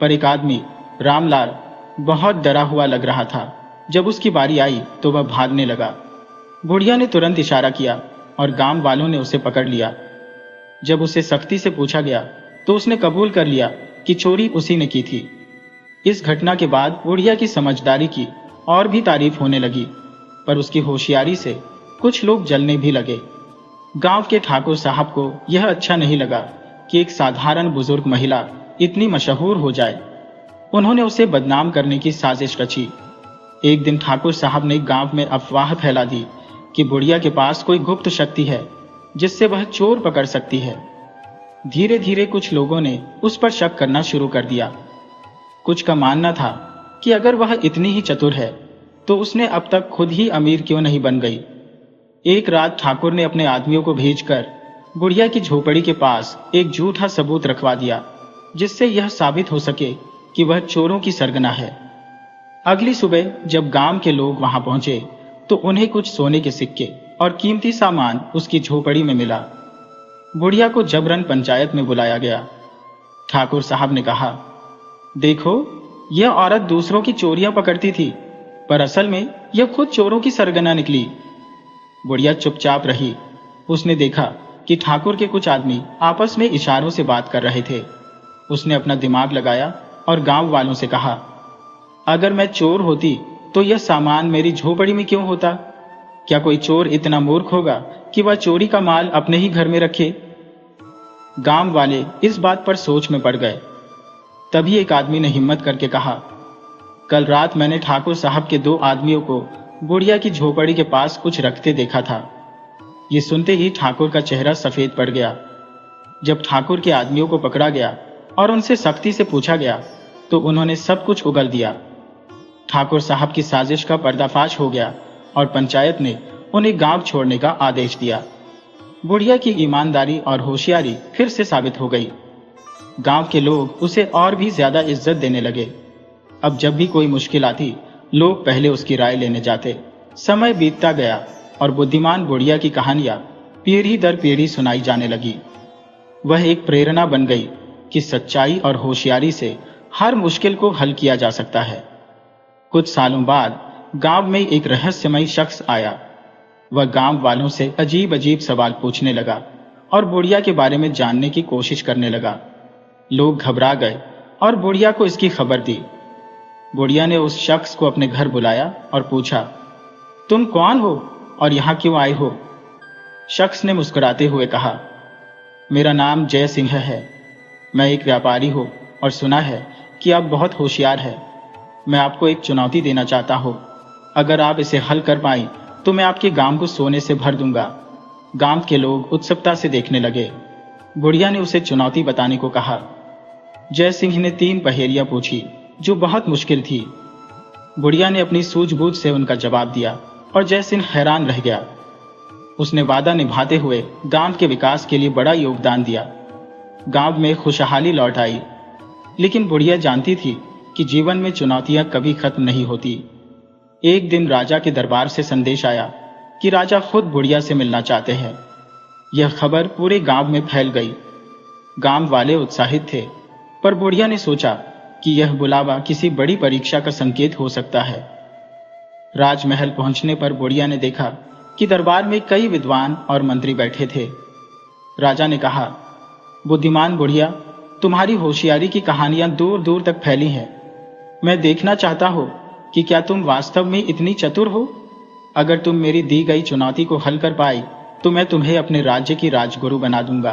Speaker 1: पर एक आदमी रामलाल बहुत डरा हुआ लग रहा था। जब उसकी बारी आई तो वह भागने लगा। बुढ़िया ने तुरंत इशारा किया और गांव वालों ने उसे पकड़ लिया। जब उसे सख्ती से पूछा गया तो उसने कबूल कर लिया कि चोरी उसी ने की थी। इस घटना के बाद बुढ़िया की समझदारी की और भी तारीफ होने लगी, पर उसकी होशियारी से कुछ लोग जलने भी लगे। गांव के ठाकुर साहब को यह अच्छा नहीं लगा कि एक साधारण बुजुर्ग महिला इतनी मशहूर हो जाए। उन्होंने उसे बदनाम करने की साजिश रची। एक दिन ठाकुर साहब ने गांव में अफवाह फैला दी कि बुढ़िया के पास कोई गुप्त शक्ति है जिससे वह चोर पकड़ सकती है। धीरे धीरे कुछ लोगों ने उस पर शक करना शुरू कर दिया। कुछ का मानना था कि अगर वह इतनी ही चतुर है तो उसने अब तक खुद ही अमीर क्यों नहीं बन गई। एक रात ठाकुर ने अपने आदमियों को भेजकर बुढ़िया की झोपड़ी के पास एक झूठा सबूत रखवा दिया, जिससे यह साबित हो सके कि वह चोरों की सरगना है। अगली सुबह जब गांव के लोग वहां पहुंचे तो उन्हें कुछ सोने के सिक्के और कीमती सामान उसकी झोपड़ी में मिला। बुढ़िया को जबरन पंचायत में बुलाया गया। ठाकुर साहब ने कहा, देखो, यह औरत दूसरों की चोरियां पकड़ती थी, पर असल में यह खुद चोरों की सरगना निकली। बुढ़िया चुपचाप रही। उसने देखा कि ठाकुर के कुछ आदमी आपस में इशारों से बात कर रहे थे। उसने अपना दिमाग लगाया और गांव वालों से कहा, अगर मैं चोर होती तो यह सामान मेरी झोपड़ी में क्यों होता? क्या कोई चोर इतना मूर्ख होगा कि वह चोरी का माल अपने ही घर में रखे? गांव वाले इस बात पर सोच में पड़ गए। तभी एक आदमी ने हिम्मत करके कहा, कल रात मैंने ठाकुर साहब के 2 आदमियों को बुढ़िया की झोपड़ी के पास कुछ रखते देखा था। ये सुनते ही ठाकुर का चेहरा सफेद पड़ गया। जब ठाकुर के आदमियों को पकड़ा गया और उनसे सख्ती से पूछा गया तो उन्होंने सब कुछ उगल दिया। ठाकुर साहब की साजिश का पर्दाफाश हो गया और पंचायत ने उन्हें गांव छोड़ने का आदेश दिया। बुढ़िया की ईमानदारी और होशियारी फिर से साबित हो गई। गांव के लोग उसे और भी ज्यादा इज्जत देने लगे। अब जब भी कोई मुश्किल आती, लोग पहले उसकी राय लेने जाते। समय बीतता गया और बुद्धिमान बुढ़िया की कहानियां पीढ़ी दर पीढ़ी सुनाई जाने लगी। वह एक प्रेरणा बन गई कि सच्चाई और होशियारी से हर मुश्किल को हल किया जा सकता है। कुछ सालों बाद गांव में एक रहस्यमयी शख्स आया। वह गांव वालों से अजीब अजीब सवाल पूछने लगा और बुढ़िया के बारे में जानने की कोशिश करने लगा। लोग घबरा गए और बुढ़िया को इसकी खबर दी। बुढ़िया ने उस शख्स को अपने घर बुलाया और पूछा, तुम कौन हो और यहां क्यों आए हो? शख्स ने मुस्कुराते हुए कहा, मेरा नाम जय सिंह है। मैं एक व्यापारी हूं और सुना है कि आप बहुत होशियार हैं। मैं आपको एक चुनौती देना चाहता हूं। अगर आप इसे हल कर पाई तो मैं आपके गांव को सोने से भर दूंगा। गांव के लोग उत्सुकता से देखने लगे। बुढ़िया ने उसे चुनौती बताने को कहा। जय सिंह ने 3 पहेलियां पूछी जो बहुत मुश्किल थी। बुढ़िया ने अपनी सूझबूझ से उनका जवाब दिया और जय सिंह हैरान रह गया। उसने वादा निभाते हुए गांव के विकास के लिए बड़ा योगदान दिया। गांव में खुशहाली लौट आई। लेकिन बुढ़िया जानती थी कि जीवन में चुनौतियां कभी खत्म नहीं होती। एक दिन राजा के दरबार से संदेश आया कि राजा खुद बुढ़िया से मिलना चाहते हैं। यह खबर पूरे गांव में फैल गई। गांव वाले उत्साहित थे, पर बुढ़िया ने सोचा कि यह बुलावा किसी बड़ी परीक्षा का संकेत हो सकता है। राजमहल पहुंचने पर बुढ़िया ने देखा कि दरबार में कई विद्वान और मंत्री बैठे थे। राजा ने कहा, बुद्धिमान बुढ़िया, तुम्हारी होशियारी की कहानियां दूर दूर तक फैली हैं। मैं देखना चाहता हूं कि क्या तुम वास्तव में इतनी चतुर हो। अगर तुम मेरी दी गई चुनौती को हल कर पाई तो मैं तुम्हें अपने राज्य की राजगुरु बना दूंगा।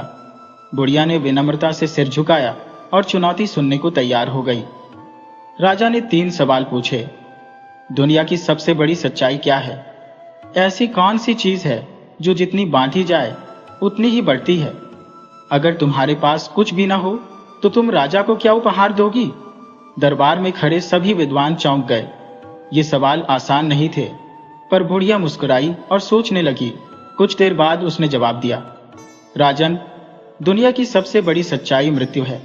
Speaker 1: बुढ़िया ने विनम्रता से सिर झुकाया और चुनौती सुनने को तैयार हो गई। राजा ने 3 सवाल पूछे। दुनिया की सबसे बड़ी सच्चाई क्या है? ऐसी कौन सी चीज है जो जितनी बांटी जाए उतनी ही बढ़ती है? अगर तुम्हारे पास कुछ भी ना हो तो तुम राजा को क्या उपहार दोगी? दरबार में खड़े सभी विद्वान चौंक गए। ये सवाल आसान नहीं थे, पर बुढ़िया मुस्कुराई और सोचने लगी। कुछ देर बाद उसने जवाब दिया, राजन, दुनिया की सबसे बड़ी सच्चाई मृत्यु है।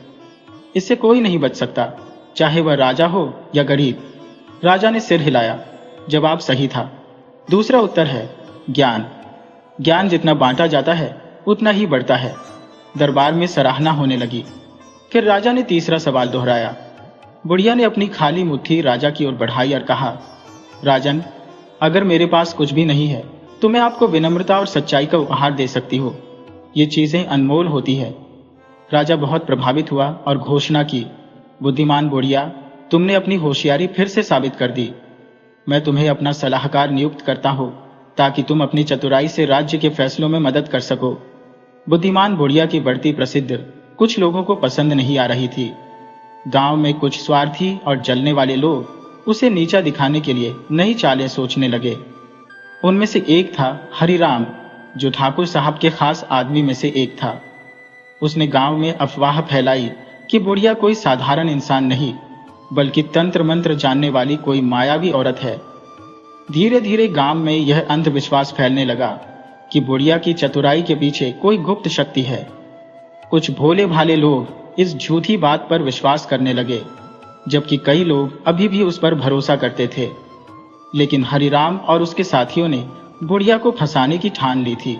Speaker 1: इससे कोई नहीं बच सकता, चाहे वह राजा हो या गरीब। राजा ने सिर हिलाया। जवाब सही था। दूसरा उत्तर है ज्ञान। ज्ञान जितना बांटा जाता है उतना ही बढ़ता है। दरबार में सराहना होने लगी। फिर राजा ने तीसरा सवाल दोहराया। बुढ़िया ने अपनी खाली मुट्ठी राजा की ओर बढ़ाई और कहा, राजन, अगर मेरे पास कुछ भी नहीं है तो मैं आपको विनम्रता और सच्चाई का उपहार दे सकती हूँ। ये चीजें अनमोल होती है। राजा बहुत प्रभावित हुआ और घोषणा की, बुद्धिमान बुढ़िया, तुमने अपनी होशियारी फिर से साबित कर दी। मैं तुम्हें अपना सलाहकार नियुक्त करता हूँ ताकि तुम अपनी चतुराई से राज्य के फैसलों में मदद कर सको। बुद्धिमान बुढ़िया की बढ़ती प्रसिद्ध कुछ लोगों को पसंद नहीं आ रही थी। गांव में कुछ स्वार्थी और जलने वाले लोग उसे नीचा दिखाने के लिए नई चालें सोचने लगे। उनमें से एक था हरिराम, जो ठाकुर साहब के खास आदमी में से एक था। उसने गांव में अफवाह फैलाई कि बुढ़िया कोई साधारण इंसान नहीं, बल्कि तंत्र मंत्र जानने वाली कोई मायावी औरत है। धीरे धीरे गांव में यह अंधविश्वास फैलने लगा कि बुढ़िया की चतुराई के पीछे कोई गुप्त शक्ति है। कुछ भोले भाले लोग इस झूठी बात पर विश्वास करने लगे, जबकि कई लोग अभी भी उस पर भरोसा करते थे। लेकिन हरिराम और उसके साथियों ने बुढ़िया को फंसाने की ठान ली थी।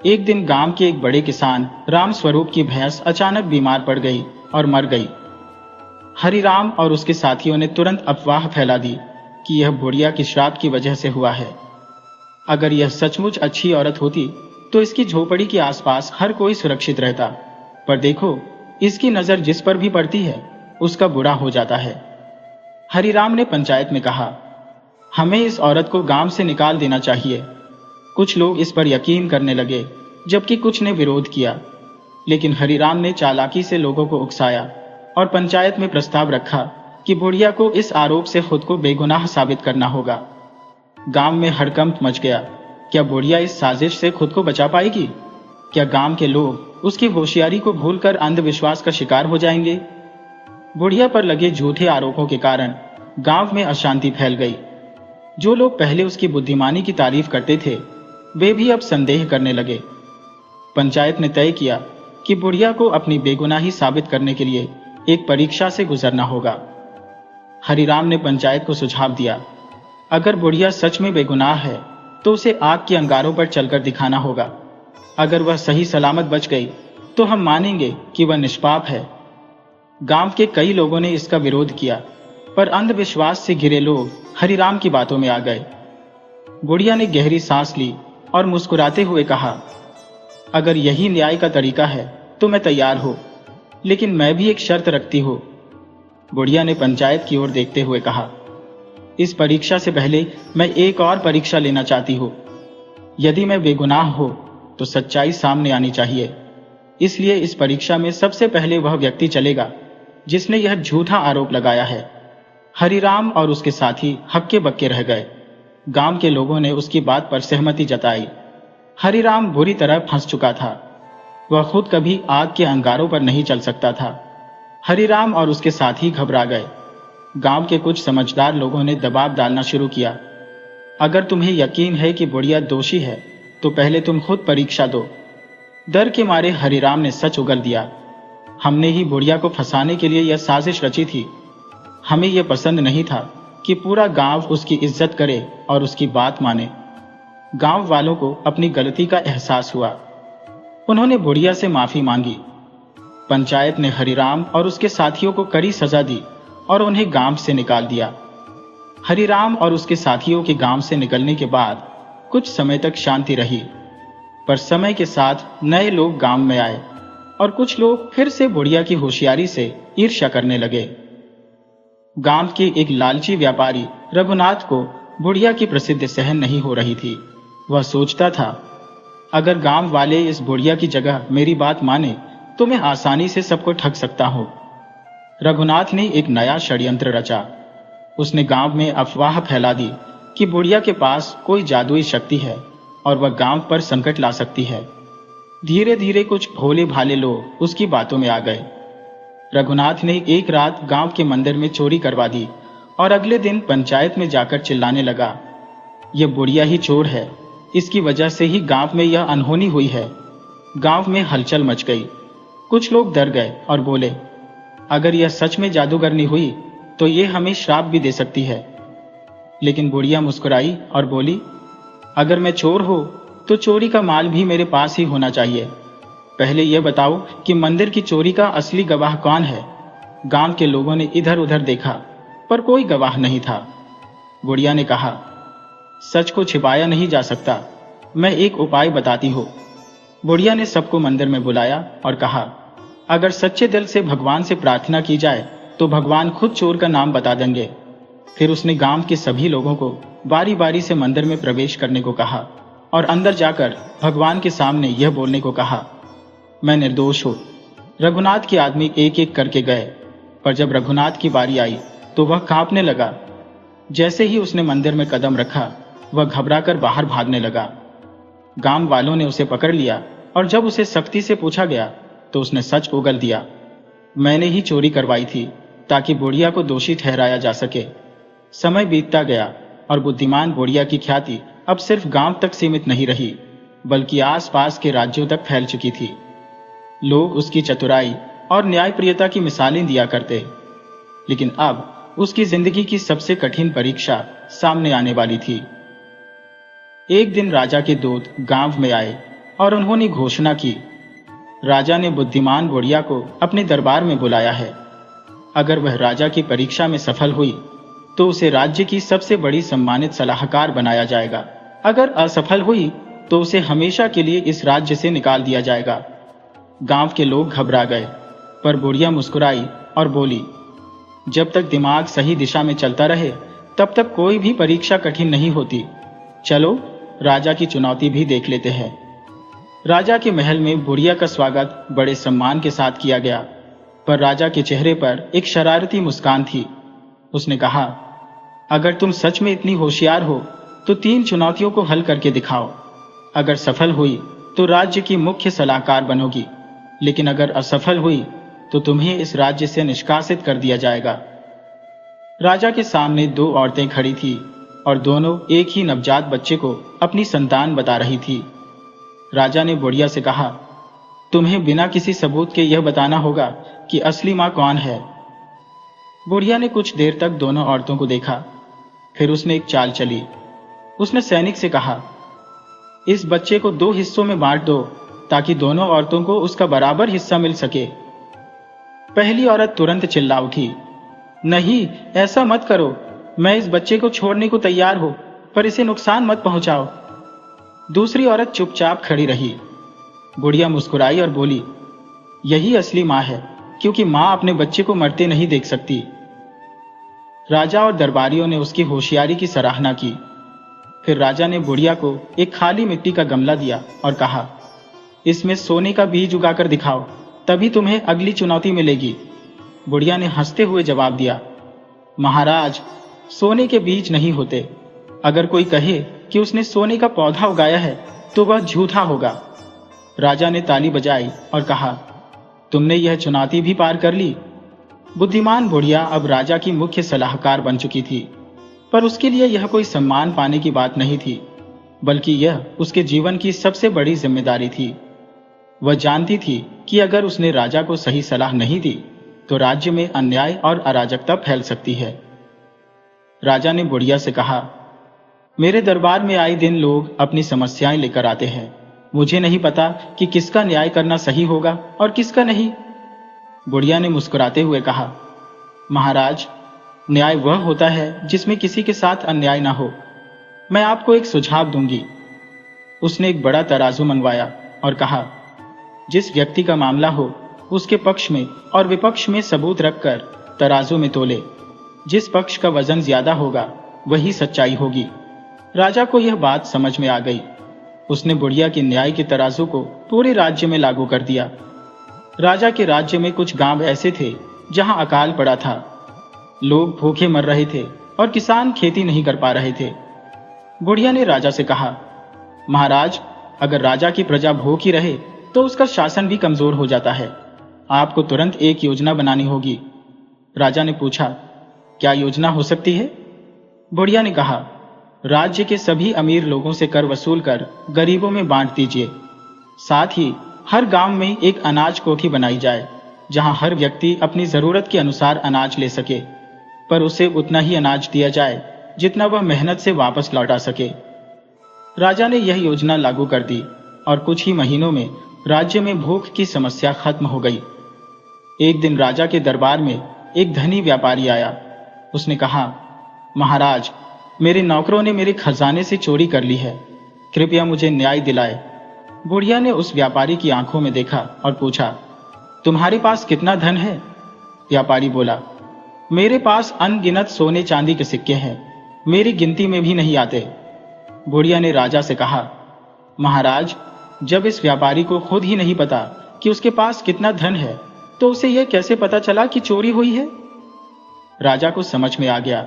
Speaker 1: एक दिन गांव के एक बड़े किसान राम स्वरूप की भैंस अचानक बीमार पड़ गई और मर गई। हरिराम और उसके साथियों ने तुरंत अफवाह फैला दी कि यह बुढ़िया की श्राप की वजह से हुआ है। अगर यह सचमुच अच्छी औरत होती तो इसकी झोपड़ी के आसपास हर कोई सुरक्षित रहता, पर देखो, इसकी नजर जिस पर भी पड़ती है उसका बुरा हो जाता है। हरिराम ने पंचायत में कहा, हमें इस औरत को गांव से निकाल देना चाहिए। कुछ लोग इस पर यकीन करने लगे, जबकि कुछ ने विरोध किया। लेकिन हरिराम ने चालाकी से लोगों को उकसाया और पंचायत में प्रस्ताव रखा कि बुढ़िया को इस आरोप से खुद को बेगुनाह साबित करना होगा। गांव में हड़कंप मच गया। क्या बुढ़िया इस साजिश से खुद को बचा पाएगी? क्या गांव के लोग उसकी होशियारी को भूलकर अंधविश्वास का शिकार हो जाएंगे? बुढ़िया पर लगे झूठे आरोपों के कारण गांव में अशांति फैल गई। जो लोग पहले उसकी बुद्धिमानी की तारीफ करते थे, वे भी अब संदेह करने लगे। पंचायत ने तय किया कि बुढ़िया को अपनी बेगुनाही साबित करने के लिए एक परीक्षा से गुजरना होगा। हरिराम ने पंचायत को सुझाव दिया, अगर बुढ़िया सच में बेगुनाह है तो उसे आग के अंगारों पर चलकर दिखाना होगा। अगर वह सही सलामत बच गई तो हम मानेंगे कि वह निष्पाप है। गांव के कई लोगों ने इसका विरोध किया, पर अंधविश्वास से घिरे लोग हरिराम की बातों में आ गए। बुढ़िया ने गहरी सांस ली और मुस्कुराते हुए कहा, अगर यही न्याय का तरीका है तो मैं तैयार हूं, लेकिन मैं भी एक शर्त रखती हूं। बुढ़िया ने पंचायत की ओर देखते हुए कहा, इस परीक्षा से पहले मैं एक और परीक्षा लेना चाहती हूं। यदि मैं बेगुनाह हो तो सच्चाई सामने आनी चाहिए। इसलिए इस परीक्षा में सबसे पहले वह व्यक्ति चलेगा जिसने यह झूठा आरोप लगाया है। हरिराम और उसके साथी हक्के बक्के रह गए। गांव के लोगों ने उसकी बात पर सहमति जताई। हरिराम बुरी तरह फंस चुका था। वह खुद कभी आग के अंगारों पर नहीं चल सकता था। हरिराम और उसके साथी घबरा गए। गांव के कुछ समझदार लोगों ने दबाव डालना शुरू किया, अगर तुम्हें यकीन है कि बुढ़िया दोषी है तो पहले तुम खुद परीक्षा दो। डर के मारे हरिराम ने सच उगल दिया, हमने ही बुढ़िया को फंसाने के लिए यह साजिश रची थी। हमें यह पसंद नहीं था कि पूरा गांव उसकी इज्जत करे और उसकी बात माने। गांव वालों को अपनी गलती का एहसास हुआ। उन्होंने बुढ़िया से माफी मांगी। पंचायत ने हरिराम और उसके साथियों को कड़ी सजा दी और उन्हें गांव से निकाल दिया। हरिराम और उसके साथियों के गांव से निकलने के बाद कुछ समय तक शांति रही, पर समय के साथ नए लोग गांव में आए और कुछ लोग फिर से बुढ़िया की होशियारी से ईर्ष्या करने लगे। गांव के एक लालची व्यापारी रघुनाथ को बुढ़िया की प्रसिद्धि सहन नहीं हो रही थी। वह सोचता था, अगर गांव वाले इस बुढ़िया की जगह मेरी बात माने तो मैं आसानी से सबको ठग सकता हूं। रघुनाथ ने एक नया षड्यंत्र रचा। उसने गांव में अफवाह फैला दी कि बुढ़िया के पास कोई जादुई शक्ति है और वह गांव पर संकट ला सकती है। धीरे धीरे कुछ भोले भाले लोग उसकी बातों में आ गए। रघुनाथ ने एक रात गांव के मंदिर में चोरी करवा दी और अगले दिन पंचायत में जाकर चिल्लाने लगा, यह बुढ़िया ही चोर है, इसकी वजह से ही गांव में यह अनहोनी हुई है। गांव में हलचल मच गई। कुछ लोग डर गए और बोले, अगर यह सच में जादूगरनी हुई तो यह हमें श्राप भी दे सकती है। लेकिन बुढ़िया मुस्कुराई और बोली, अगर मैं चोर हो तो चोरी का माल भी मेरे पास ही होना चाहिए। पहले यह बताओ कि मंदिर की चोरी का असली गवाह कौन है। गांव के लोगों ने इधर उधर देखा, पर कोई गवाह नहीं था। बुढ़िया ने कहा, सच को छिपाया नहीं जा सकता, मैं एक उपाय बताती हूँ। बुढ़िया ने सबको मंदिर में बुलाया और कहा, अगर सच्चे दिल से भगवान से प्रार्थना की जाए तो भगवान खुद चोर का नाम बता देंगे। फिर उसने गांव के सभी लोगों को बारी बारी से मंदिर में प्रवेश करने को कहा और अंदर जाकर भगवान के सामने यह बोलने को कहा, मैं निर्दोष हूं। रघुनाथ के आदमी एक एक करके गए, पर जब रघुनाथ की बारी आई तो वह कांपने लगा। जैसे ही उसने मंदिर में कदम रखा, वह घबराकर बाहर भागने लगा। गांव वालों ने उसे पकड़ लिया और जब उसे सख्ती से पूछा गया तो उसने सच उगल दिया, मैंने ही चोरी करवाई थी, ताकि बुढ़िया को दोषी ठहराया जा सके। समय बीतता गया और बुद्धिमान बुढ़िया की ख्याति अब सिर्फ गांव तक सीमित नहीं रही, बल्कि आसपास के राज्यों तक फैल चुकी थी। लोग उसकी चतुराई और न्यायप्रियता की मिसालें दिया करते, लेकिन अब उसकी जिंदगी की सबसे कठिन परीक्षा सामने आने वाली थी। एक दिन राजा के दूत गांव में आए और उन्होंने घोषणा की, राजा ने बुद्धिमान बुढ़िया को अपने दरबार में बुलाया है। अगर वह राजा की परीक्षा में सफल हुई तो उसे राज्य की सबसे बड़ी सम्मानित सलाहकार बनाया जाएगा। अगर असफल हुई तो उसे हमेशा के लिए इस राज्य से निकाल दिया जाएगा। गांव के लोग घबरा गए, पर बुढ़िया मुस्कुराई और बोली, जब तक दिमाग सही दिशा में चलता रहे तब तक कोई भी परीक्षा कठिन नहीं होती। चलो राजा की चुनौती भी देख लेते हैं। राजा के महल में बुढ़िया का स्वागत बड़े सम्मान के साथ किया गया, पर राजा के चेहरे पर एक शरारती मुस्कान थी। उसने कहा, अगर तुम सच में इतनी होशियार हो तो 3 चुनौतियों को हल करके दिखाओ। अगर सफल हुई तो राज्य की मुख्य सलाहकार बनोगी, लेकिन अगर असफल हुई तो तुम्हें इस राज्य से निष्कासित कर दिया जाएगा। राजा के सामने 2 औरतें खड़ी थी और दोनों एक ही नवजात बच्चे को अपनी संतान बता रही थी। राजा ने बुढ़िया से कहा, तुम्हें बिना किसी सबूत के यह बताना होगा कि असली मां कौन है। बुढ़िया ने कुछ देर तक दोनों औरतों को देखा, फिर उसने एक चाल चली। उसने सैनिक से कहा, इस बच्चे को 2 हिस्सों में बांट दो ताकि दोनों औरतों को उसका बराबर हिस्सा मिल सके। पहली औरत तुरंत चिल्ला उठी, नहीं, ऐसा मत करो। मैं इस बच्चे को छोड़ने को तैयार हूं, पर इसे नुकसान मत पहुंचाओ। दूसरी औरत चुपचाप खड़ी रही। बुढ़िया मुस्कुराई और बोली, यही असली मां है, क्योंकि मां अपने बच्चे को मरते नहीं देख सकती। राजा और दरबारियों ने उसकी होशियारी की सराहना की। फिर राजा ने बुढ़िया को एक खाली मिट्टी का गमला दिया और कहा, इसमें सोने का बीज उगाकर दिखाओ, तभी तुम्हें अगली चुनौती मिलेगी। बुढ़िया ने हंसते हुए जवाब दिया, महाराज, सोने के बीज नहीं होते। अगर कोई कहे कि उसने सोने का पौधा उगाया है तो वह झूठा होगा। राजा ने ताली बजाई और कहा, तुमने यह चुनौती भी पार कर ली। बुद्धिमान बुढ़िया अब राजा की मुख्य सलाहकार बन चुकी थी, पर उसके लिए यह कोई सम्मान पाने की बात नहीं थी, बल्कि यह उसके जीवन की सबसे बड़ी जिम्मेदारी थी। वह जानती थी कि अगर उसने राजा को सही सलाह नहीं दी तो राज्य में अन्याय और अराजकता फैल सकती है। राजा ने बुढ़िया से कहा, मेरे दरबार में आए दिन लोग अपनी समस्याएं लेकर आते हैं। मुझे नहीं पता कि किसका न्याय करना सही होगा और किसका नहीं। बुढ़िया ने मुस्कुराते हुए कहा, महाराज, न्याय वह होता है जिसमें किसी के साथ अन्याय ना हो। मैं आपको एक सुझाव दूंगी। उसने एक बड़ा तराजू मंगवाया और कहा, जिस व्यक्ति का मामला हो उसके पक्ष में और विपक्ष में सबूत रखकर तराजू में तोले। जिस पक्ष का वजन ज्यादा होगा वही सच्चाई होगी। राजा को यह बात समझ में आ गई। उसने बुढ़िया के न्याय के तराजू को पूरे राज्य में लागू कर दिया। राजा के राज्य में कुछ गांव ऐसे थे जहां अकाल पड़ा था। लोग भूखे मर रहे थे और किसान खेती नहीं कर पा रहे थे। बुढ़िया ने राजा से कहा, महाराज, अगर राजा की प्रजा भूखी रहे तो उसका शासन भी कमजोर हो जाता है। आपको तुरंत एक योजना बनानी होगी। राजा ने पूछा, क्या योजना हो सकती है? बुढ़िया ने कहा, राज्य के सभी अमीर लोगों से कर वसूल कर गरीबों में बांट दीजिए। साथ ही हर गांव में एक अनाज कोठी बनाई जाए जहां हर व्यक्ति अपनी जरूरत के अनुसार अनाज ले सके, पर उसे उतना ही अनाज दिया जाए जितना वह मेहनत से वापस लौटा सके। राजा ने यह योजना लागू कर दी और कुछ ही महीनों में राज्य में भूख की समस्या खत्म हो गई। एक दिन राजा के दरबार में एक धनी व्यापारी आया। उसने कहा, महाराज, मेरे नौकरों ने मेरे खजाने से चोरी कर ली है, कृपया मुझे न्याय दिलाए। बुढ़िया ने उस व्यापारी की आंखों में देखा और पूछा, तुम्हारे पास कितना धन है? व्यापारी बोला, मेरे पास अनगिनत सोने चांदी के सिक्के हैं, मेरी गिनती में भी नहीं आते। बुढ़िया ने राजा से कहा, महाराज, जब इस व्यापारी को खुद ही नहीं पता कि उसके पास कितना धन है तो उसे यह कैसे पता चला कि चोरी हुई है? राजा को समझ में आ गया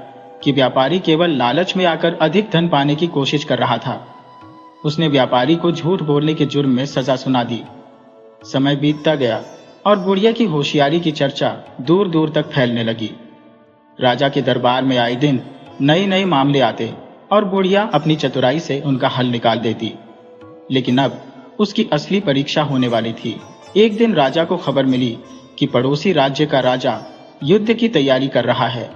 Speaker 1: कि व्यापारी केवल लालच में आकर अधिक धन पाने की कोशिश कर रहा था। उसने व्यापारी को झूठ बोलने के जुर्म में सजा सुना दी। समय बीतता गया और बुढ़िया की होशियारी की चर्चा दूर दूर तक फैलने लगी। राजा के दरबार में आए दिन नए नए मामले आते और बुढ़िया अपनी चतुराई से उनका हल निकाल देती। लेकिन अब उसकी असली परीक्षा होने वाली थी। एक दिन राजा को खबर मिली कि पड़ोसी राज्य का राजा युद्ध की तैयारी कर रहा है।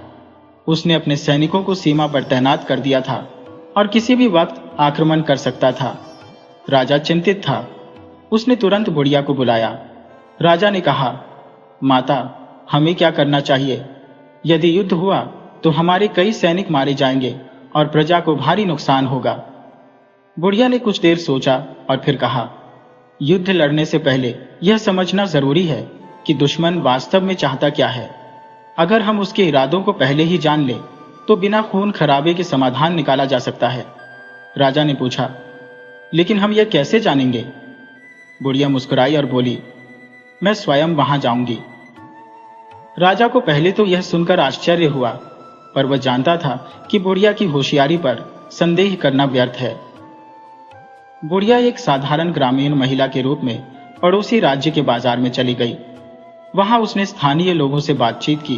Speaker 1: उसने अपने सैनिकों को सीमा पर तैनात कर दिया था और किसी भी वक्त आक्रमण कर सकता था। राजा चिंतित था। उसने तुरंत बुढ़िया को बुलाया। राजा ने कहा, माता, हमें क्या करना चाहिए? यदि युद्ध हुआ तो हमारे कई सैनिक मारे जाएंगे और प्रजा को भारी नुकसान होगा। बुढ़िया ने कुछ देर सोचा और फिर कहा, युद्ध लड़ने से पहले यह समझना जरूरी है कि दुश्मन वास्तव में चाहता क्या है। अगर हम उसके इरादों को पहले ही जान ले तो बिना खून खराबे के समाधान निकाला जा सकता है। राजा ने पूछा, लेकिन हम यह कैसे जानेंगे? बुढ़िया मुस्कुराई और बोली, मैं स्वयं वहां जाऊंगी। राजा को पहले तो यह सुनकर आश्चर्य हुआ, पर वह जानता था कि बुढ़िया की होशियारी पर संदेह करना व्यर्थ है। बुढ़िया एक साधारण ग्रामीण महिला के रूप में पड़ोसी राज्य के बाजार में चली गई। वहां उसने स्थानीय लोगों से बातचीत की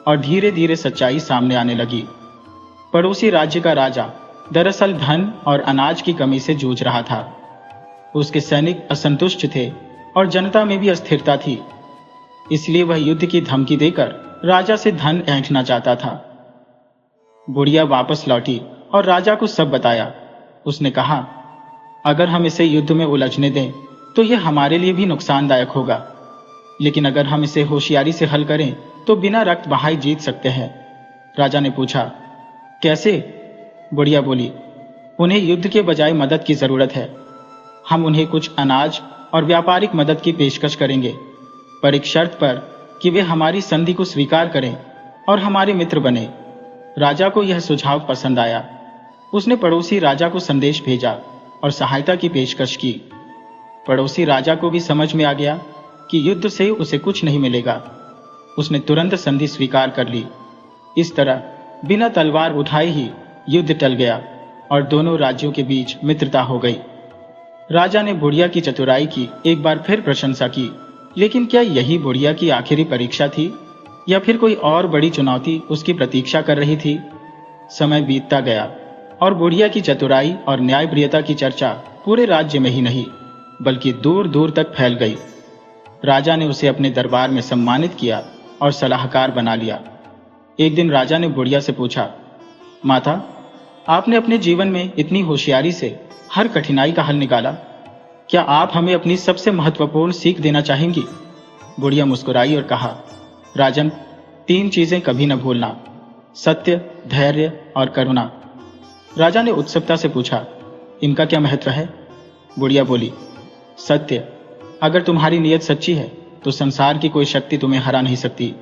Speaker 1: और धीरे धीरे सच्चाई सामने आने लगी। पड़ोसी राज्य का राजा दरअसल धन और अनाज की कमी से जूझ रहा था। उसके सैनिक असंतुष्ट थे और जनता में भी अस्थिरता थी। इसलिए वह युद्ध की धमकी देकर राजा से धन ऐंठना चाहता था। बुढ़िया वापस लौटी और राजा को सब बताया। उसने कहा, अगर हम इसे युद्ध में उलझने दें तो यह हमारे लिए भी नुकसानदायक होगा, लेकिन अगर हम इसे होशियारी से हल करें तो बिना रक्त बहाए जीत सकते हैं। राजा ने पूछा, कैसे? बुढ़िया बोली, उन्हें युद्ध के बजाय मदद की जरूरत है। हम उन्हें कुछ अनाज और व्यापारिक मदद की पेशकश करेंगे, पर एक शर्त पर कि वे हमारी संधि को स्वीकार करें और हमारे मित्र बने। राजा को यह सुझाव पसंद आया। उसने पड़ोसी राजा को संदेश भेजा और सहायता की पेशकश की। पड़ोसी राजा को भी समझ में आ गया कि युद्ध से उसे कुछ नहीं मिलेगा। उसने तुरंत संधि स्वीकार कर ली। इस तरह बिना तलवार उठाए ही युद्ध टल गया और दोनों राज्यों के बीच मित्रता हो गई। राजा ने बुढ़िया की चतुराई की एक बार फिर प्रशंसा की, लेकिन क्या यही बुढ़िया की आखिरी परीक्षा थी या फिर कोई और बड़ी चुनौती उसकी प्रतीक्षा कर रही थी? समय बीतता गया और बुढ़िया की चतुराई और न्यायप्रियता की चर्चा पूरे राज्य में ही नहीं बल्कि दूर दूर तक फैल गई। राजा ने उसे अपने दरबार में सम्मानित किया और सलाहकार बना लिया। एक दिन राजा ने बुढ़िया से पूछा, माता, आपने अपने जीवन में इतनी होशियारी से हर कठिनाई का हल निकाला, क्या आप हमें अपनी सबसे महत्वपूर्ण सीख देना चाहेंगी? बुढ़िया मुस्कुराई और कहा, राजन, 3 चीजें कभी न भूलना, सत्य, धैर्य और करुणा। राजा ने उत्सुकता से पूछा, इनका क्या महत्व है? बुढ़िया बोली, सत्य, अगर तुम्हारी नीयत सच्ची है तो संसार की कोई शक्ति तुम्हें हरा नहीं सकती।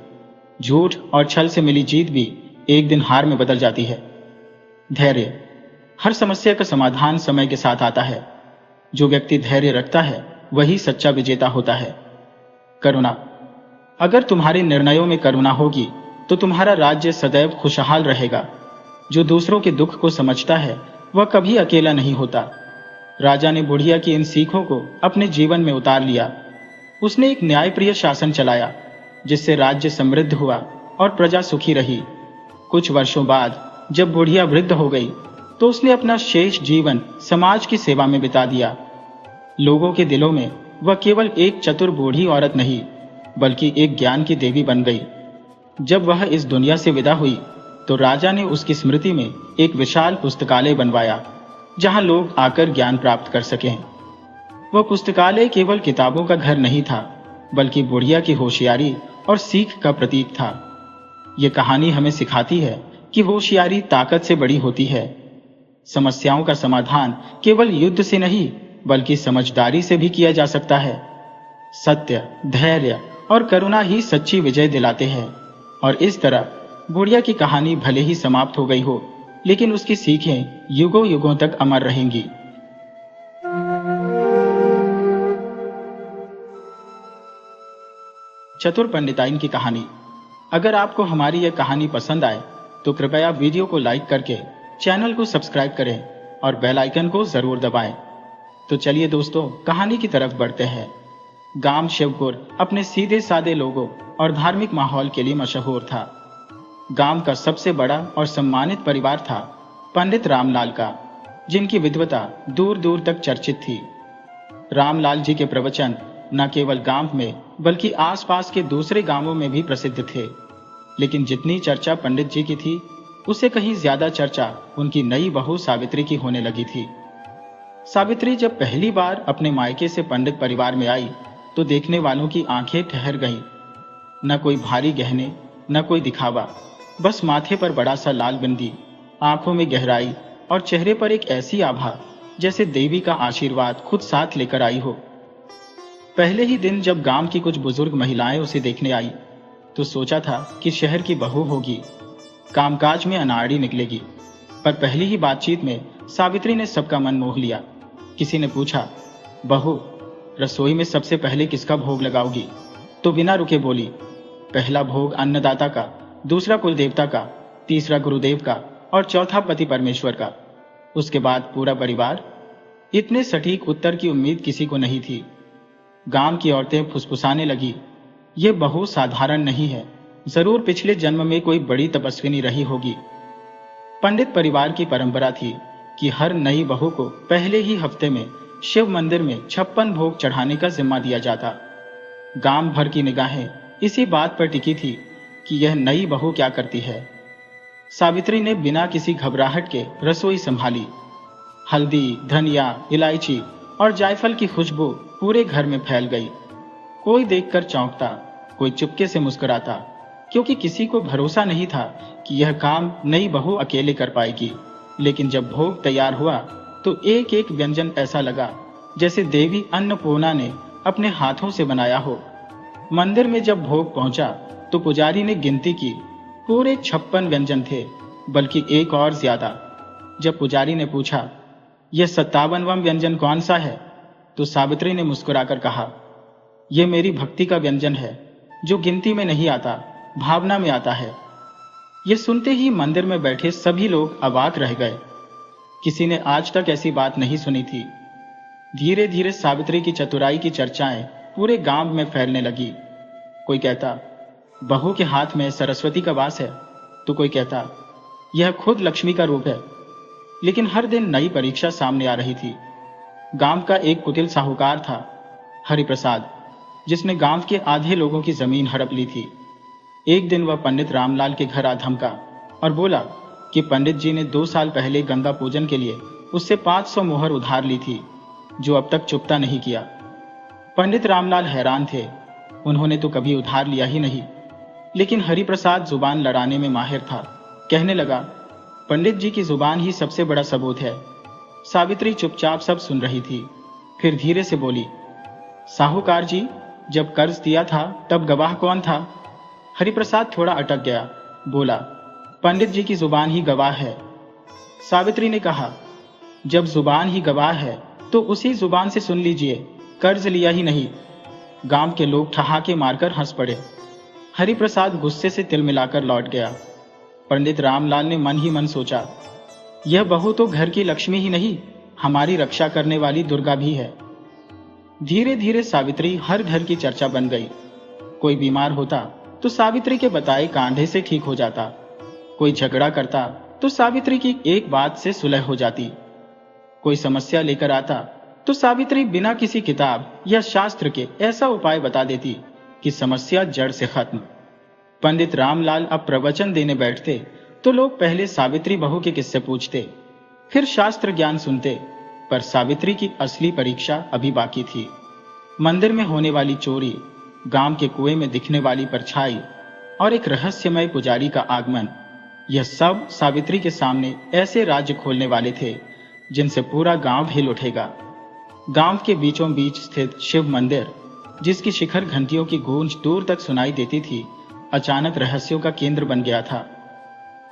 Speaker 1: झूठ और छल से मिली जीत भी एक दिन हार में बदल जाती है। धैर्य, हर समस्या का समाधान समय के साथ आता है। जो व्यक्ति धैर्य रखता है वही सच्चा विजेता होता है। करुणा, अगर तुम्हारे निर्णयों में करुणा होगी तो तुम्हारा राज्य सदैव खुशहाल रहेगा। जो दूसरों के दुख को समझता है वह कभी अकेला नहीं होता। राजा ने बुढ़िया की इन सीखों को अपने जीवन में उतार लिया। उसने एक न्यायप्रिय शासन चलाया जिससे राज्य समृद्ध हुआ और प्रजा सुखी रही। कुछ वर्षों बाद जब बुढ़िया वृद्ध हो गई तो उसने अपना शेष जीवन समाज की सेवा में बिता दिया। लोगों के दिलों में वह केवल एक चतुर बूढ़ी औरत नहीं बल्कि एक ज्ञान की देवी बन गई। जब वह इस दुनिया से विदा हुई तो राजा ने उसकी स्मृति में एक विशाल पुस्तकालय बनवाया जहां लोग आकर ज्ञान प्राप्त कर सकें। वह पुस्तकालय केवल किताबों का घर नहीं था बल्कि बुढ़िया की होशियारी और सीख का प्रतीक था। यह कहानी हमें सिखाती है कि होशियारी ताकत से बड़ी होती है। समस्याओं का समाधान केवल युद्ध से नहीं बल्कि समझदारी से भी किया जा सकता है। सत्य, धैर्य और करुणा ही सच्ची विजय दिलाते हैं। और इस तरह बुढ़िया की कहानी भले ही समाप्त हो गई हो लेकिन उसकी सीखें युगों युगों तक अमर रहेंगी। चतुर पंडिताइन की कहानी। अगर आपको हमारी यह कहानी पसंद आए तो कृपया वीडियो को लाइक करके चैनल को सब्सक्राइब करें और बेल आइकन को जरूर दबाएं। तो चलिए दोस्तों, कहानी की तरफ बढ़ते हैं। गांव शिवपुर अपने सीधे सादे लोगों और धार्मिक माहौल के लिए मशहूर था। गांव का सबसे बड़ा और सम्मानित परिवार था पंडित रामलाल का, जिनकी विद्वता दूर दूर तक चर्चित थी। रामलाल जी के प्रवचन न केवल गांव में बल्कि आसपास के दूसरे गांवों में भी प्रसिद्ध थे। लेकिन जितनी चर्चा पंडित जी की थी, उससे कहीं ज्यादा चर्चा उनकी नई बहू सावित्री की होने लगी थी। सावित्री जब पहली बार अपने मायके से पंडित परिवार में आई तो देखने वालों की आंखें ठहर गईं। न कोई भारी गहने, न कोई दिखावा, बस माथे पर बड़ा सा लाल बिंदी, आंखों में गहराई और चेहरे पर एक ऐसी आभा जैसे देवी का आशीर्वाद खुद साथ लेकर आई हो। पहले ही दिन जब गांव की कुछ बुजुर्ग महिलाएं उसे देखने आई तो सोचा था कि शहर की बहू होगी, कामकाज में अनाड़ी निकलेगी। पर पहली ही बातचीत में सावित्री ने सबका मन मोह लिया। किसी ने पूछा, बहू, रसोई में सबसे पहले किसका भोग लगाओगी? तो बिना रुके बोली, पहला भोग अन्नदाता का, दूसरा कुल देवता का, तीसरा गुरुदेव का और चौथा पति परमेश्वर का, उसके बाद पूरा परिवार। इतने सटीक उत्तर की उम्मीद किसी को नहीं थी। गांव की औरतें फुसफुसाने लगी, ये बहू साधारण नहीं है, जरूर पिछले जन्म में कोई बड़ी तपस्विनी रही होगी। पंडित परिवार की परंपरा थी कि हर नई बहू को पहले ही हफ्ते में शिव मंदिर में 56 भोग चढ़ाने का जिम्मा दिया जाता। गांव भर की निगाहें इसी बात पर टिकी थी कि यह नई बहू क्या करती है। सावित्री ने बिना किसी घबराहट के रसोई संभाली। हल्दी, धनिया, इलायची और जायफल की खुशबू पूरे घर में फैल गई। कोई देखकर चौंकता, कोई चुपके से मुस्कुराता, क्योंकि किसी को भरोसा नहीं था कि यह काम नई बहू अकेले कर पाएगी। लेकिन जब भोग तैयार हुआ तो एक एक व्यंजन ऐसा लगा जैसे देवी अन्नपूर्णा ने अपने हाथों से बनाया हो। मंदिर में जब भोग पहुंचा तो पुजारी ने गिनती की, पूरे 56 व्यंजन थे, बल्कि एक और ज्यादा। जब पुजारी ने पूछा, यह 57वां व्यंजन कौन सा है? तो सावित्री ने मुस्कुराकर कहा, यह मेरी भक्ति का व्यंजन है, जो गिनती में नहीं आता, भावना में आता है। यह सुनते ही मंदिर में बैठे सभी लोग अवाक रह गए। किसी ने आज तक ऐसी बात नहीं सुनी थी। धीरे धीरे सावित्री की चतुराई की चर्चाएं पूरे गांव में फैलने लगी। कोई कहता, बहू के हाथ में सरस्वती का वास है, तो कोई कहता, यह खुद लक्ष्मी का रूप है। लेकिन हर दिन नई परीक्षा सामने आ रही थी। गांव का एक कुटिल साहूकार था, हरिप्रसाद, जिसने गांव के आधे लोगों की जमीन हड़प ली थी। एक दिन वह पंडित रामलाल के घर आ धमका और बोला कि पंडित जी ने 2 साल पहले गंगा पूजन के लिए उससे 500 मोहर उधार ली थी, जो अब तक चुकता नहीं किया। पंडित रामलाल हैरान थे, उन्होंने तो कभी उधार लिया ही नहीं। लेकिन हरिप्रसाद जुबान लड़ाने में माहिर था। कहने लगा, पंडित जी की जुबान ही सबसे बड़ा सबूत है। सावित्री चुपचाप सब सुन रही थी, फिर धीरे से बोली, साहूकार जी, जब कर्ज दिया था तब गवाह कौन था? हरिप्रसाद थोड़ा अटक गया, बोला, पंडित जी की जुबान ही गवाह है। सावित्री ने कहा, जब जुबान ही गवाह है तो उसी जुबान से सुन लीजिए, कर्ज लिया ही नहीं। गांव के लोग ठहाके मारकर हंस पड़े। हरिप्रसाद गुस्से से तिल मिलाकर लौट गया। पंडित रामलाल ने मन ही मन सोचा, यह बहू तो घर की लक्ष्मी ही नहीं, हमारी रक्षा करने वाली दुर्गा भी है। धीरे धीरे सावित्री हर घर की चर्चा बन गई। कोई बीमार होता तो सावित्री के बताए कांधे से ठीक हो जाता, कोई झगड़ा करता तो सावित्री की एक बात से सुलह हो जाती, कोई समस्या लेकर आता तो सावित्री बिना किसी किताब या शास्त्र के ऐसा उपाय बता देती कि समस्या जड़ से खत्म। पंडित रामलाल अब प्रवचन देने बैठते तो लोग पहले सावित्री बहू के किस्से पूछते, फिर शास्त्र ज्ञान सुनते, पर सावित्री की असली परीक्षा अभी बाकी थी। मंदिर में होने वाली चोरी, गांव के कुएं में दिखने वाली परछाई और एक रहस्यमय पुजारी का आगमन, यह सब सावित्री के सामने ऐसे राज्य खोलने वाले थे जिनसे पूरा गांव हिल उठेगा। गांव के बीचों बीच स्थित शिव मंदिर, जिसकी शिखर घंटियों की गूंज दूर तक सुनाई देती थी, अचानक रहस्यों का केंद्र बन गया था।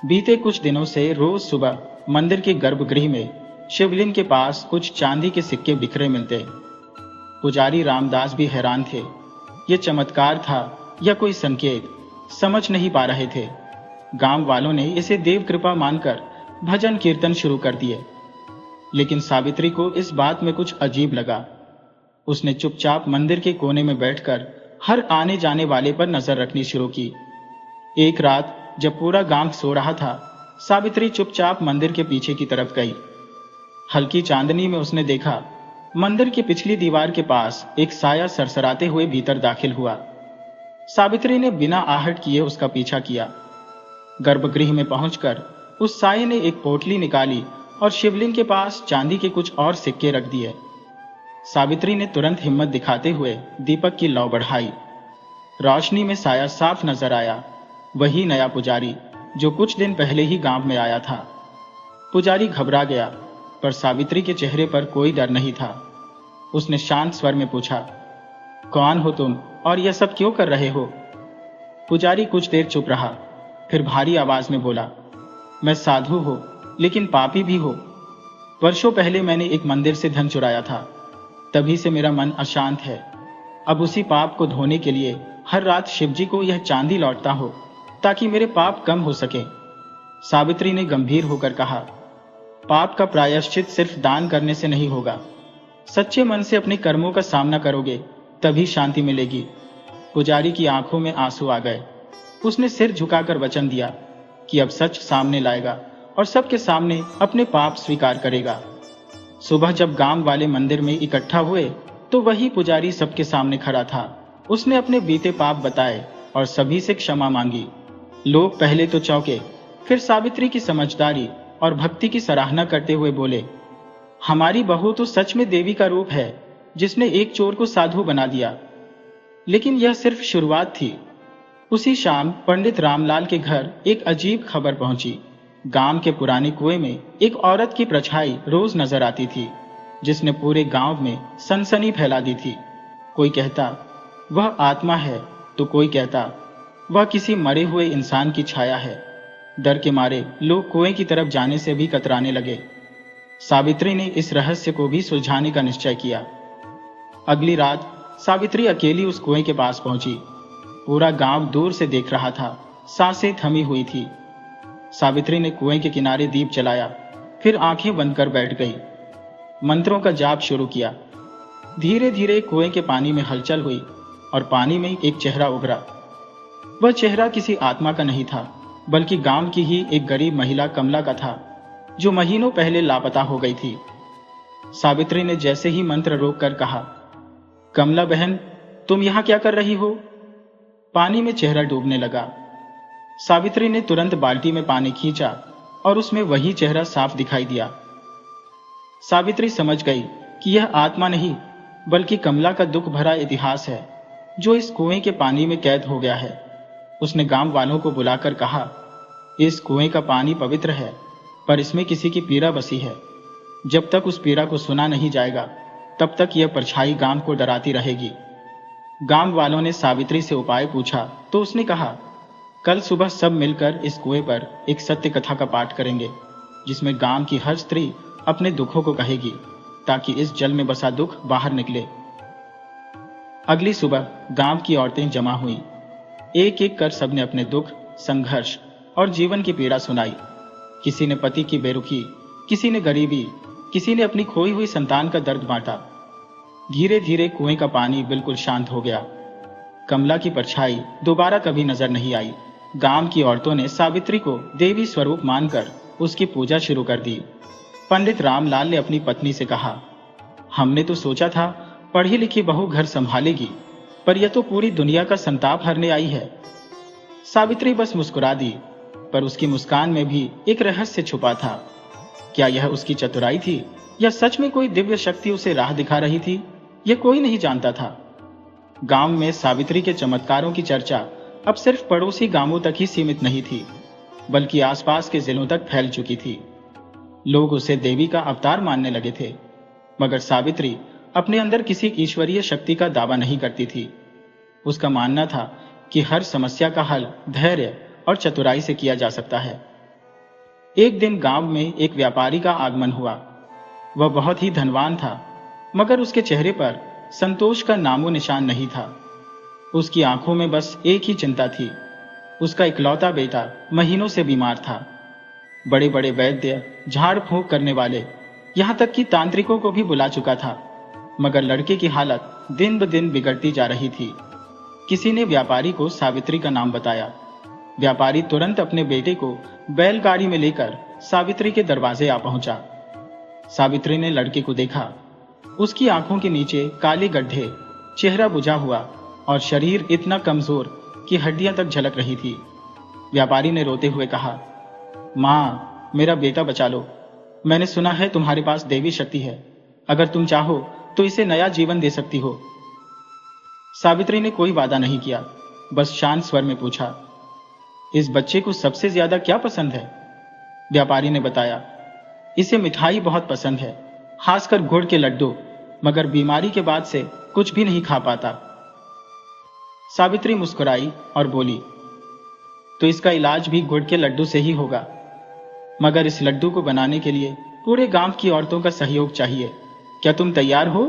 Speaker 1: बीते कुछ दिनों से रोज सुबह मंदिर के गर्भगृह में शिवलिंग के पास कुछ चांदी के सिक्के बिखरे मिलते। पुजारी रामदास भी हैरान थे, ये चमत्कार था या कोई संकेत, समझ नहीं पा रहे थे। गांव वालों ने इसे देव कृपा मानकर भजन कीर्तन शुरू कर दिए। लेकिन सावित्री को इस बात में कुछ अजीब लगा। उसने चुपचाप मंदिर के कोने में बैठकर हर आने जाने वाले पर नजर रखनी शुरू की। एक रात जब पूरा गांव सो रहा था, सावित्री चुपचाप मंदिर के पीछे की तरफ गई। हल्की चांदनी में उसने देखा मंदिर की पिछली दीवार के पास एक साया सरसराते हुए भीतर दाखिल हुआ। सावित्री ने बिना आहट किए उसका पीछा किया। गर्भगृह में पहुंचकर उस साये ने एक पोटली निकाली और शिवलिंग के पास चांदी के कुछ और सिक्के रख दिए। सावित्री ने तुरंत हिम्मत दिखाते हुए दीपक की लौ बढ़ाई। रोशनी में साया साफ नजर आया, वही नया पुजारी जो कुछ दिन पहले ही गांव में आया था। पुजारी घबरा गया, पर सावित्री के चेहरे पर कोई डर नहीं था। उसने शांत स्वर में पूछा, कौन हो तुम और यह सब क्यों कर रहे हो? पुजारी कुछ देर चुप रहा, फिर भारी आवाज में बोला, मैं साधु हूं, लेकिन पापी भी हूं। वर्षों पहले मैंने एक मंदिर से धन चुराया था, तभी से मेरा मन अशांत है। अब उसी पाप को धोने के लिए हर रात शिवजी को यह चांदी लौटता हो, ताकि मेरे पाप कम हो सके। सावित्री ने गंभीर होकर कहा, पाप का प्रायश्चित सिर्फ दान करने से नहीं होगा। सच्चे मन से अपने कर्मों का सामना करोगे तभी शांति मिलेगी। पुजारी की आंखों में आंसू आ गए। उसने सिर झुकाकर वचन दिया कि अब सच सामने लाएगा और सबके सामने अपने पाप स्वीकार करेगा। सुबह जब गांव वाले मंदिर में इकट्ठा हुए तो वही पुजारी सबके सामने खड़ा था। उसने अपने बीते पाप बताए और सभी से क्षमा मांगी। लोग पहले तो चौंके, फिर सावित्री की समझदारी और भक्ति की सराहना करते हुए बोले, हमारी बहू तो सच में देवी का रूप है, जिसने एक चोर को साधु बना दिया। लेकिन यह सिर्फ शुरुआत थी। उसी शाम पंडित रामलाल के घर एक अजीब खबर पहुंची। गांव के पुराने कुएं में एक औरत की परछाई रोज नजर आती थी, जिसने पूरे गांव में सनसनी फैला दी थी। कोई कहता वह आत्मा है, तो कोई कहता वह किसी मरे हुए इंसान की छाया है। डर के मारे लोग कुएं की तरफ जाने से भी कतराने लगे। सावित्री ने इस रहस्य को भी सुलझाने का निश्चय किया। अगली रात सावित्री अकेली उस कुएं के पास पहुंची। पूरा गांव दूर से देख रहा था, सांसें थमी हुई थी। सावित्री ने कुएं के किनारे दीप जलाया, फिर आंखें बंद कर बैठ गई। मंत्रों का जाप शुरू किया। धीरे धीरे कुएं के पानी में हलचल हुई और पानी में एक चेहरा उभरा। वह चेहरा किसी आत्मा का नहीं था, बल्कि गांव की ही एक गरीब महिला कमला का था, जो महीनों पहले लापता हो गई थी। सावित्री ने जैसे ही मंत्र रोककर कहा, कमला बहन, तुम यहां क्या कर रही हो? पानी में चेहरा डूबने लगा। सावित्री ने तुरंत बाल्टी में पानी खींचा और उसमें वही चेहरा साफ दिखाई दिया। सावित्री समझ गई कि यह आत्मा नहीं, बल्कि कमला का दुख भरा इतिहास है, जो इस कुएं के पानी में कैद हो गया है। उसने गांव वालों को बुलाकर कहा, इस कुएं का पानी पवित्र है, पर इसमें किसी की पीड़ा बसी है। जब तक उस पीड़ा को सुना नहीं जाएगा, तब तक यह परछाई गांव को डराती रहेगी। गांव वालों ने सावित्री से उपाय पूछा तो उसने कहा, कल सुबह सब मिलकर इस कुएं पर एक सत्य कथा का पाठ करेंगे, जिसमें गांव की हर स्त्री अपने दुखों को कहेगी, ताकि इस जल में बसा दुख बाहर निकले। अगली सुबह गांव की औरतें जमा हुई। एक एक कर सबने अपने दुख, संघर्ष और जीवन की पीड़ा सुनाई। किसी ने पति की बेरुखी, किसी ने गरीबी, किसी ने अपनी खोई हुई संतान का दर्द बांटा। धीरे धीरे कुएं का पानी बिल्कुल शांत हो गया। कमला की परछाई दोबारा कभी नजर नहीं आई। गांव की औरतों ने सावित्री को देवी स्वरूप मानकर उसकी पूजा शुरू कर दी। पंडित रामलाल ने अपनी पत्नी से कहा, हमने तो सोचा था पढ़ी लिखी बहू घर संभालेगी, पर यह तो पूरी दुनिया का संताप हरने आई है। सावित्री बस मुस्कुरा दी, पर उसकी मुस्कान में भी एक रहस्य छुपा था। क्या यह उसकी चतुराई थी या सच में कोई दिव्य शक्ति उसे राह दिखा रही थी? यह कोई नहीं जानता था। गांव में सावित्री के चमत्कारों की चर्चा अब सिर्फ पड़ोसी गांवों तक ही सीमित नहीं थी, बल्कि आसपास के जिलों तक फैल चुकी थी। लोग उसे देवी का अवतार मानने लगे थे, मगर सावित्री अपने अंदर किसी ईश्वरीय शक्ति का दावा नहीं करती थी। उसका मानना था कि हर समस्या का हल धैर्य और चतुराई से किया जा सकता है। एक दिन गांव में एक व्यापारी का आगमन हुआ। वह बहुत ही धनवान था, मगर उसके चेहरे पर संतोष का नामो निशान नहीं था। उसकी आंखों में बस एक ही चिंता थी। उसका इकलौता बेटा महीनों से बीमार था। बड़े बड़े वैद्य, झाड़ फूंक करने वाले, यहां तक कि तांत्रिकों को भी बुला चुका था, मगर लड़के की हालत दिन ब दिन बिगड़ती जा रही थी। किसी ने व्यापारी को सावित्री का नाम बताया। व्यापारी तुरंत अपने बेटे को बैलगाड़ी में लेकर सावित्री के दरवाजे आ पहुंचा। सावित्री ने लड़के को देखा। उसकी आंखों के नीचे काले गड्ढे, चेहरा बुझा हुआ और शरीर इतना कमजोर कि हड्डियां तक झलक रही थी। व्यापारी ने रोते हुए कहा, माँ, मेरा बेटा बचा लो। मैंने सुना है तुम्हारे पास देवी शक्ति है। अगर तुम चाहो तो इसे नया जीवन दे सकती हो। सावित्री ने कोई वादा नहीं किया, बस शांत स्वर में पूछा, इस बच्चे को सबसे ज्यादा क्या पसंद है? व्यापारी ने बताया, इसे मिठाई बहुत पसंद है, खासकर गुड़ के लड्डू, मगर बीमारी के बाद से कुछ भी नहीं खा पाता। सावित्री मुस्कुराई और बोली, तो इसका इलाज भी गुड़ के लड्डू से ही होगा, मगर इस लड्डू को बनाने के लिए पूरे गांव की औरतों का सहयोग चाहिए। क्या तुम तैयार हो?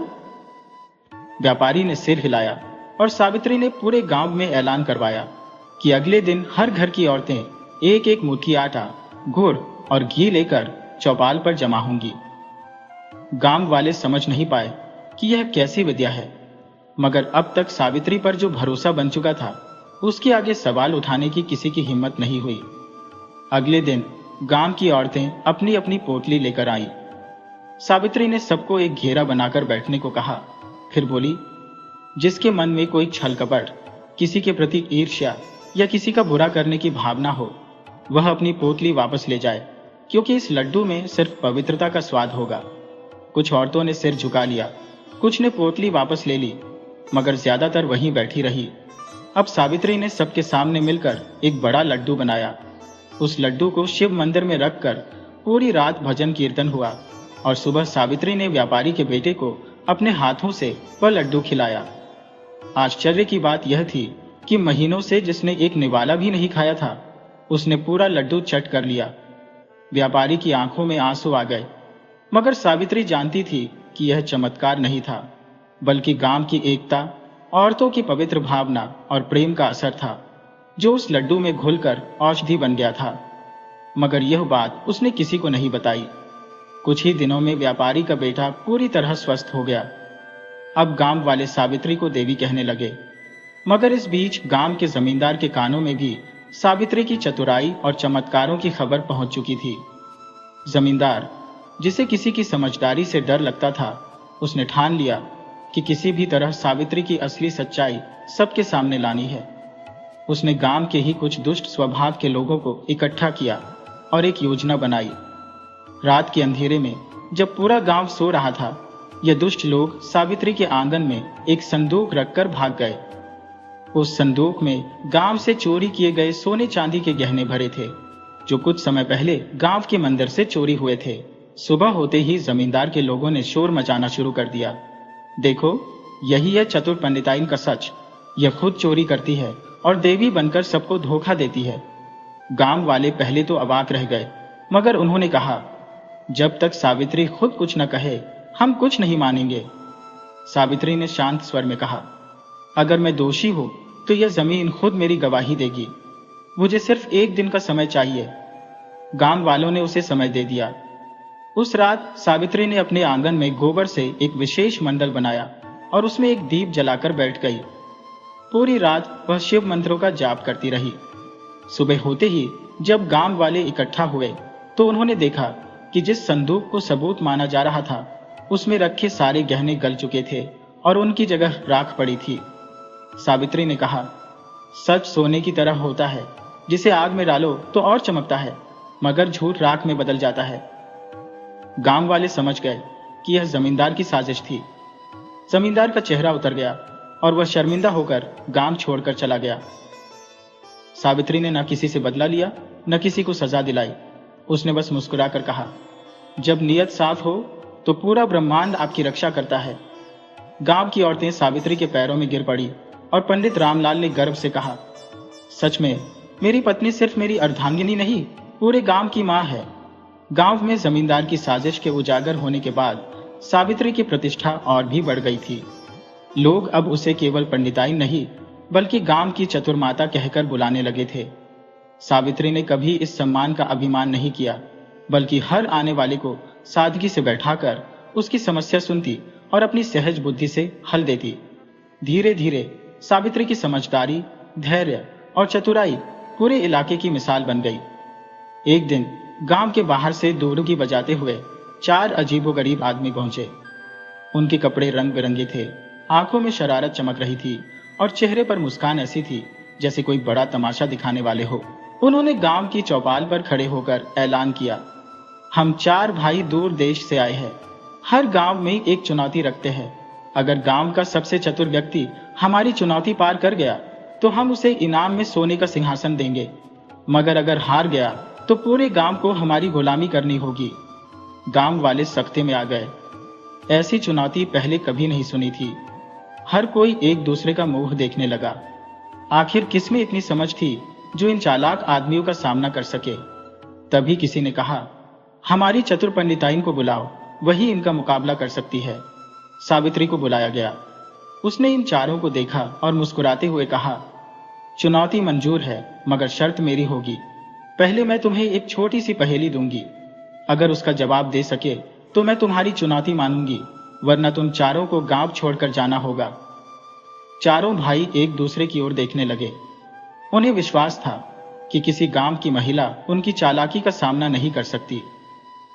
Speaker 1: व्यापारी ने सिर हिलाया और सावित्री ने पूरे गांव में ऐलान करवाया कि अगले दिन हर घर की औरतें एक एक मुट्ठी आटा, गुड़ और घी लेकर चौपाल पर जमा होंगी। गांव वाले समझ नहीं पाए कि यह कैसी विद्या है, मगर अब तक सावित्री पर जो भरोसा बन चुका था, उसके आगे सवाल उठाने की किसी की हिम्मत नहीं हुई। अगले दिन गांव की औरतें अपनी अपनी पोटली लेकर आईं। सावित्री ने सबको एक घेरा बनाकर बैठने को कहा, फिर बोली, जिसके मन में कोई छल कपट, किसी के प्रति ईर्ष्या या किसी का बुरा करने की भावना हो, वह अपनी पोटली वापस ले जाए, क्योंकि इस लड्डू में सिर्फ पवित्रता का स्वाद होगा। कुछ औरतों ने सिर झुका लिया, कुछ ने पोटली वापस ले ली, मगर ज्यादातर वहीं बैठी रही। अब सावित्री ने सबके सामने मिलकर एक बड़ा लड्डू बनाया। उस लड्डू को शिव मंदिर में रखकर पूरी रात भजन कीर्तन हुआ और सुबह सावित्री ने व्यापारी के बेटे को अपने हाथों से वह लड्डू खिलाया। आश्चर्य की बात यह थी कि महीनों से जिसने एक निवाला भी नहीं खाया था, उसने पूरा लड्डू चट कर लिया। व्यापारी की आंखों में आंसू आ गए, मगर सावित्री जानती थी कि यह चमत्कार नहीं था, बल्कि गांव की एकता, औरतों की पवित्र भावना और प्रेम का असर था, जो उस लड्डू में घुलकर औषधि बन गया था। मगर यह बात उसने किसी को नहीं बताई। कुछ ही दिनों में व्यापारी का बेटा पूरी तरह स्वस्थ हो गया। अब गांव वाले सावित्री को देवी कहने लगे, मगर इस बीच गांव के जमींदार के कानों में भी सावित्री की चतुराई और चमत्कारों की खबर पहुंच चुकी थी। जमींदार, जिसे किसी की समझदारी से डर लगता था, उसने ठान लिया कि किसी भी तरह सावित्री की असली सच्चाई सबके सामने लानी है। उसने गांव के ही कुछ दुष्ट स्वभाव के लोगों को इकट्ठा किया और एक योजना बनाई। रात के अंधेरे में जब पूरा गांव सो रहा था, ये दुष्ट लोग सावित्री के आंगन में एक संदूक रखकर भाग गए। उस संदूक में गांव से चोरी किए गए सोने चांदी के गहने भरे थे, जो कुछ समय पहले गांव के मंदिर से चोरी हुए थे। सुबह होते ही जमींदार के लोगों ने शोर मचाना शुरू कर दिया, देखो, यही है चतुर पंडिताइन का सच। यह खुद चोरी करती है और देवी बनकर सबको धोखा देती है। गांव वाले पहले तो अवाक रह गए, मगर उन्होंने कहा, जब तक सावित्री खुद कुछ न कहे, हम कुछ नहीं मानेंगे। सावित्री ने शांत स्वर में कहा, अगर मैं दोषी हूं तो यह जमीन खुद मेरी गवाही देगी। मुझे सिर्फ एक दिन का समय चाहिए। गांव वालों ने उसे समय दे दिया। उस रात सावित्री ने अपने आंगन में गोबर से एक विशेष मंडल बनाया और उसमें एक दीप जलाकर बैठ गई। पूरी रात वह शिव मंत्रों का जाप करती रही। सुबह होते ही जब गांव वाले इकट्ठा हुए तो उन्होंने देखा कि जिस संदूक को सबूत माना जा रहा था, उसमें रखे सारे गहने गल चुके थे और उनकी जगह राख पड़ी थी। सावित्री ने कहा, सच सोने की तरह होता है, जिसे आग में डालो तो और चमकता है, मगर झूठ राख में बदल जाता है। गांव वाले समझ गए कि यह जमींदार की साजिश थी। जमींदार का चेहरा उतर गया और वह शर्मिंदा होकर गांव छोड़कर चला गया। सावित्री ने न किसी से बदला लिया, न किसी को सजा दिलाई। उसने बस मुस्कुराकर कहा, जब नियत साफ हो तो पूरा ब्रह्मांड आपकी रक्षा करता है। गांव की औरतें सावित्री के पैरों में गिर पड़ी और पंडित रामलाल ने गर्व से कहा, सच में मेरी पत्नी सिर्फ मेरी अर्धांगिनी नहीं, पूरे गांव की मां है। गांव में जमींदार की साजिश के उजागर होने के बाद सावित्री की प्रतिष्ठा और भी बढ़ गई थी। लोग अब उसे केवल पंडिताई नहीं, बल्कि गांव की चतुर्माता कहकर बुलाने लगे थे। सावित्री ने कभी इस सम्मान का अभिमान नहीं किया, बल्कि हर आने वाले को सादगी से बैठाकर उसकी समस्या सुनती और अपनी सहज बुद्धि से हल देती। धीरे धीरे सावित्री की समझदारी, धैर्य और चतुराई पूरे इलाके की मिसाल बन गई। एक दिन गांव के बाहर से दुर्गी बजाते हुए 4 अजीबोगरीब आदमी पहुंचे। उनके कपड़े रंग बिरंगे थे, आंखों में शरारत चमक रही थी और चेहरे पर मुस्कान ऐसी थी जैसे कोई बड़ा तमाशा दिखाने वाले हो। उन्होंने गांव की चौपाल पर खड़े होकर ऐलान किया, हम 4 भाई दूर देश से आए हैं। हर गांव में एक चुनौती रखते हैं। अगर गांव का सबसे चतुर व्यक्ति हमारी चुनौती पार कर गया तो हम उसे इनाम में सोने का सिंहासन देंगे, मगर अगर हार गया तो पूरे गांव को हमारी गुलामी करनी होगी। गांव वाले सख्ते में आ गए। ऐसी चुनौती पहले कभी नहीं सुनी थी। हर कोई एक दूसरे का मुंह देखने लगा। आखिर किसमें इतनी समझ थी जो इन चालाक आदमियों का सामना कर सके। तभी किसी ने कहा, हमारी चतुर पंडिताइन को बुलाओ, वही इनका मुकाबला कर सकती है। सावित्री को बुलाया गया। उसने इन चारों को देखा और मुस्कुराते हुए कहा, चुनौती मंजूर है, मगर शर्त मेरी होगी। पहले मैं तुम्हें एक छोटी सी पहेली दूंगी। अगर उसका जवाब दे सके तो मैं तुम्हारी चुनौती मानूंगी, वरना तुम चारों को गांव छोड़कर जाना होगा। चारों भाई एक दूसरे की ओर देखने लगे। उन्हें विश्वास था कि किसी गांव की महिला उनकी चालाकी का सामना नहीं कर सकती।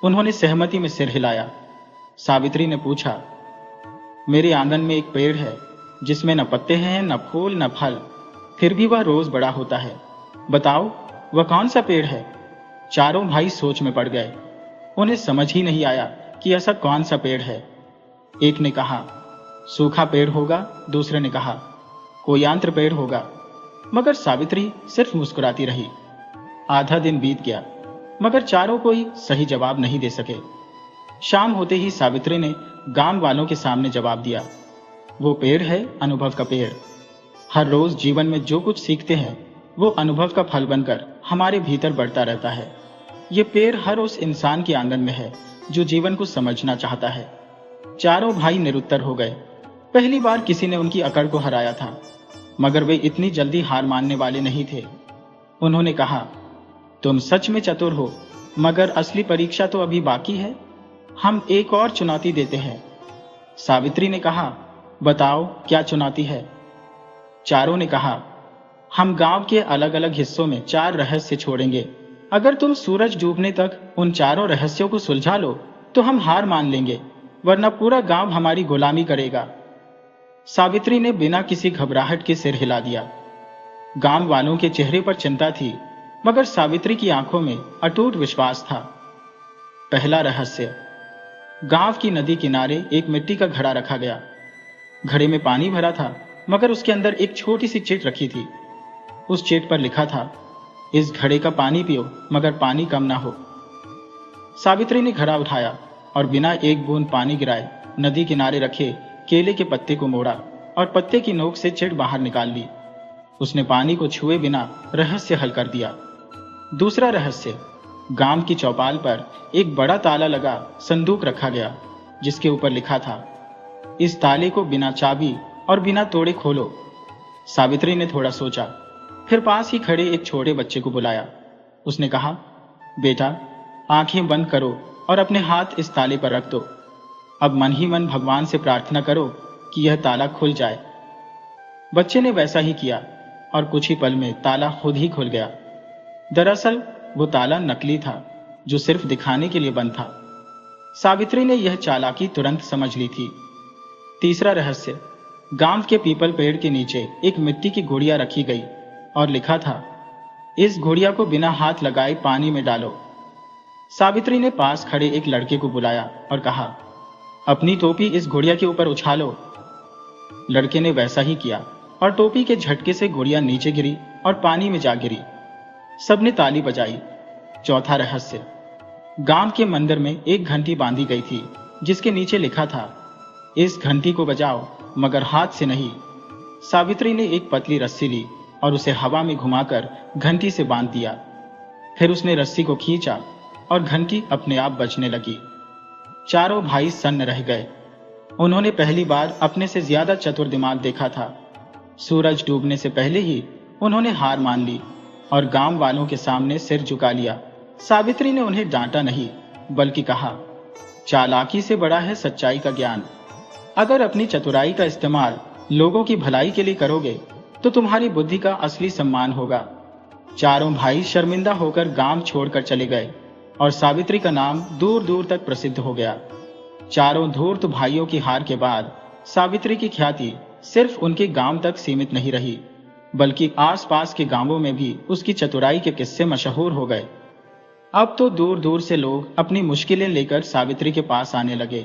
Speaker 1: उन्होंने सहमति में सिर हिलाया। सावित्री ने पूछा, मेरे आंगन में एक पेड़ है जिसमें न पत्ते हैं, न फूल, न फल, फिर भी वह रोज बड़ा होता है। बताओ वह कौन सा पेड़ है? चारों भाई सोच में पड़ गए। उन्हें समझ ही नहीं आया कि ऐसा कौन सा पेड़ है। एक ने कहा, सूखा पेड़ होगा। दूसरे ने कहा, कोई यंत्र पेड़ होगा। मगर सावित्री सिर्फ मुस्कुराती रही। आधा दिन बीत गया, मगर चारों कोई सही जवाब नहीं दे सके। शाम होते ही सावित्री ने गांव वालों के सामने जवाब दिया, वो पेड़ है अनुभव का पेड़। हर रोज जीवन में जो कुछ सीखते हैं वो अनुभव का फल बनकर हमारे भीतर बढ़ता रहता है। ये पेड़ हर उस इंसान के आंगन में है जो जीवन को समझना चाहता है। चारों भाई निरुत्तर हो गए। पहली बार किसी ने उनकी अकड़ को हराया था, मगर वे इतनी जल्दी हार मानने वाले नहीं थे। उन्होंने कहा, तुम सच में चतुर हो, मगर असली परीक्षा तो अभी बाकी है। हम एक और चुनौती देते हैं। सावित्री ने कहा, बताओ क्या चुनौती है? चारों ने कहा, हम गांव के अलग अलग हिस्सों में 4 रहस्य छोड़ेंगे। अगर तुम सूरज डूबने तक उन चारों रहस्यों को सुलझा लो तो हम हार मान लेंगे, वरना पूरा गांव हमारी गुलामी करेगा। सावित्री ने बिना किसी घबराहट के सिर हिला दिया। गांव वालों के चेहरे पर चिंता थी, मगर सावित्री की आंखों में अटूट विश्वास था। पहला रहस्य। गांव की नदी किनारे एक मिट्टी का घड़ा रखा गया। घड़े में पानी भरा था, मगर उसके अंदर एक छोटी सी चिट रखी थी। उस चिट पर लिखा था, इस घड़े का पानी पियो, मगर पानी कम ना हो। सावित्री ने घड़ा उठाया और बिना एक बूंद पानी गिराए नदी किनारे रखे केले के पत्ते को मोड़ा और पत्ते की नोक से चिट बाहर निकाल ली। उसने पानी को छुए बिना रहस्य हल कर दिया। दूसरा रहस्य। गांव की चौपाल पर एक बड़ा ताला लगा संदूक रखा गया, जिसके ऊपर लिखा था, इस ताले को बिना चाबी और बिना तोड़े खोलो। सावित्री ने थोड़ा सोचा, फिर पास ही खड़े एक छोटे बच्चे को बुलाया। उसने कहा, बेटा आंखें बंद करो और अपने हाथ इस ताले पर रख दो। अब मन ही मन भगवान से प्रार्थना करो कि यह ताला खुल जाए। बच्चे ने वैसा ही किया और कुछ ही पल में ताला खुद ही खुल गया। दरअसल वो ताला नकली था, जो सिर्फ दिखाने के लिए बंद था। सावित्री ने यह चालाकी तुरंत समझ ली थी। तीसरा रहस्य। गांव के पीपल पेड़ के नीचे एक मिट्टी की गुड़िया रखी गई और लिखा था, इस गुड़िया को बिना हाथ लगाए पानी में डालो। सावित्री ने पास खड़े एक लड़के को बुलाया और कहा, अपनी टोपी इस गुड़िया के ऊपर उछालो। लड़के ने वैसा ही किया और टोपी के झटके से गुड़िया नीचे गिरी और पानी में जा गिरी। सबने ताली बजाई। चौथा रहस्य। गांव के मंदिर में एक घंटी बांधी गई थी, जिसके नीचे लिखा था, इस घंटी को बजाओ मगर हाथ से नहीं। सावित्री ने एक पतली रस्सी ली और उसे हवा में घुमाकर घंटी से बांध दिया। फिर उसने रस्सी को खींचा और घंटी अपने आप बजने लगी। चारों भाई सन्न रह गए। उन्होंने पहली बार अपने से ज्यादा चतुर दिमाग देखा था। सूरज डूबने से पहले ही उन्होंने हार मान ली और गांव वालों के सामने सिर झुका लिया। सावित्री ने उन्हें डांटा नहीं, बल्कि कहा, चालाकी से बड़ा है सच्चाई का ज्ञान। अगर अपनी चतुराई का इस्तेमाल लोगों की भलाई के लिए करोगे तो तुम्हारी बुद्धि का असली सम्मान होगा। चारों भाई शर्मिंदा होकर गांव छोड़कर चले गए और सावित्री का नाम दूर दूर तक प्रसिद्ध हो गया। चारों धूर्त भाइयों की हार के बाद सावित्री की ख्याति सिर्फ उनके गांव तक सीमित नहीं रही, बल्कि आसपास के गांवों में भी उसकी चतुराई के किस्से मशहूर हो गए। अब तो दूर दूर से लोग अपनी मुश्किलें लेकर सावित्री के पास आने लगे।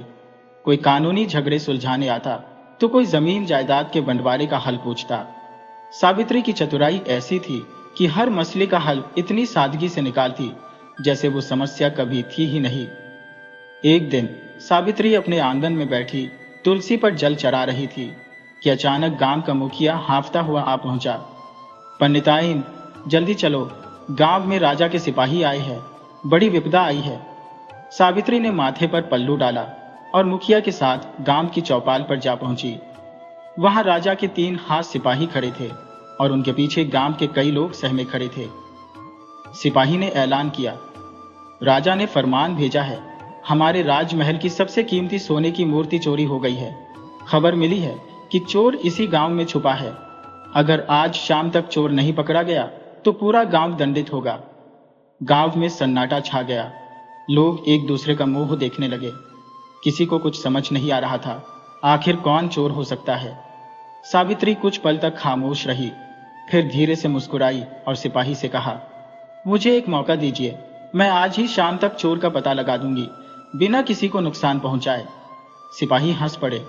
Speaker 1: कोई कानूनी झगड़े सुलझाने आता तो कोई जमीन जायदाद के बंटवारे का हल पूछता। सावित्री की चतुराई ऐसी थी कि हर मसले का हल इतनी सादगी से निकालती जैसे वो समस्या कभी थी ही नहीं। एक दिन सावित्री अपने आंगन में बैठी तुलसी पर जल चढ़ा रही थी कि अचानक गांव का मुखिया हांफता हुआ आ पहुंचा। पंडिताइन, जल्दी चलो, गांव में राजा के सिपाही आए हैं, बड़ी विपदा आई है। सावित्री ने माथे पर पल्लू डाला और मुखिया के साथ गांव की चौपाल पर जा पहुंची। वहां राजा के 3 हाथ सिपाही खड़े थे और उनके पीछे गांव के कई लोग सहमे खड़े थे। सिपाही ने ऐलान किया, राजा ने फरमान भेजा है, हमारे राजमहल की सबसे कीमती सोने की मूर्ति चोरी हो गई है। खबर मिली है कि चोर इसी गांव में छुपा है। अगर आज शाम तक चोर नहीं पकड़ा गया तो पूरा गांव दंडित होगा। गांव में सन्नाटा छा गया। लोग एक दूसरे का मुंह देखने लगे। किसी को कुछ समझ नहीं आ रहा था, आखिर कौन चोर हो सकता है। सावित्री कुछ पल तक खामोश रही, फिर धीरे से मुस्कुराई और सिपाही से कहा, मुझे एक मौका दीजिए, मैं आज ही शाम तक चोर का पता लगा दूंगी, बिना किसी को नुकसान पहुंचाए। सिपाही हंस पड़े,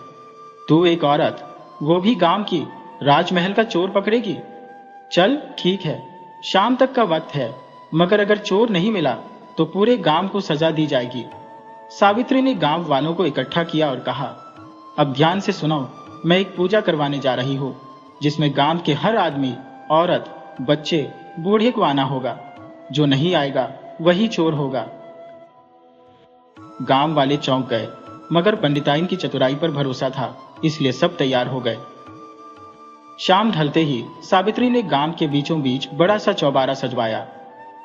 Speaker 1: तू एक औरत, वो भी गांव की, राजमहल का चोर पकड़ेगी? चल ठीक है, शाम तक का वक्त है, मगर अगर चोर नहीं मिला तो पूरे गांव को सजा दी जाएगी। सावित्री ने गांव वालों को इकट्ठा किया और कहा, अब ध्यान से सुनो, मैं एक पूजा करवाने जा रही हूं जिसमें गांव के हर आदमी, औरत, बच्चे, बूढ़े को आना होगा। जो नहीं आएगा वही चोर होगा। गांव वाले चौंक गए, मगर पंडिताइन की चतुराई पर भरोसा था, इसलिए सब तैयार हो गए। शाम ढलते ही सावित्री ने गांव के बीचों बीच बड़ा सा चौबारा सजवाया।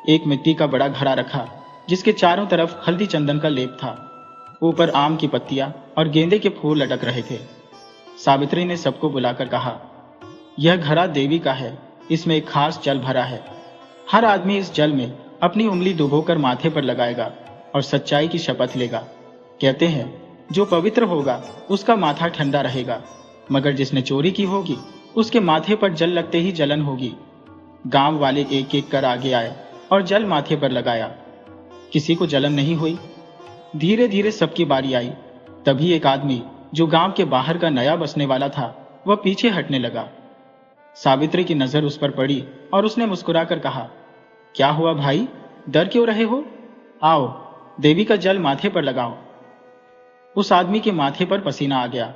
Speaker 1: एक मिट्टी का बड़ा घड़ा रखा जिसके चारों तरफ हल्दी चंदन का लेप था। ऊपर आम की पत्तियां और गेंदे के फूल लटक रहे थे। सावित्री ने सबको बुलाकर कहा, यह घड़ा देवी का है, इसमें एक खास जल भरा है। हर आदमी इस जल में अपनी उंगली डुबोकर माथे पर लगाएगा और सच्चाई की शपथ लेगा। कहते हैं जो पवित्र होगा उसका माथा ठंडा रहेगा, मगर जिसने चोरी की होगी उसके माथे पर जल लगते ही जलन होगी। गांव वाले एक एक कर आगे आए और जल माथे पर लगाया। किसी को जलन नहीं हुई। धीरे धीरे सबकी बारी आई। तभी एक आदमी जो गांव के बाहर का नया बसने वाला था, वह पीछे हटने लगा। सावित्री की नजर उस पर पड़ी और उसने मुस्कुराकर कहा, क्या हुआ भाई, डर क्यों रहे हो? आओ, देवी का जल माथे पर लगाओ। उस आदमी के माथे पर पसीना आ गया।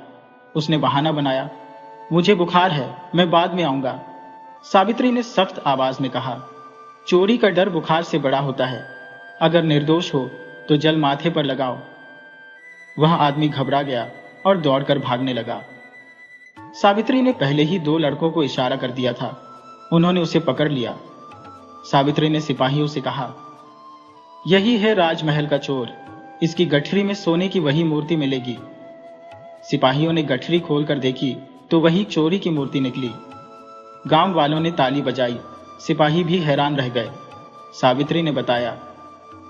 Speaker 1: उसने बहाना बनाया, मुझे बुखार है, मैं बाद में आऊंगा। सावित्री ने सख्त आवाज में कहा, चोरी का डर बुखार से बड़ा होता है। अगर निर्दोष हो तो जल माथे पर लगाओ। वह आदमी घबरा गया और दौड़कर भागने लगा। सावित्री ने पहले ही 2 लड़कों को इशारा कर दिया था। उन्होंने उसे पकड़ लिया। सावित्री ने सिपाहियों से कहा, यही है राजमहल का चोर, इसकी गठरी में सोने की वही मूर्ति मिलेगी। सिपाहियों ने गठरी खोलकर देखी तो वही चोरी की मूर्ति निकली। गांव वालों ने ताली बजाई। सिपाही भी हैरान रह गए। सावित्री ने बताया,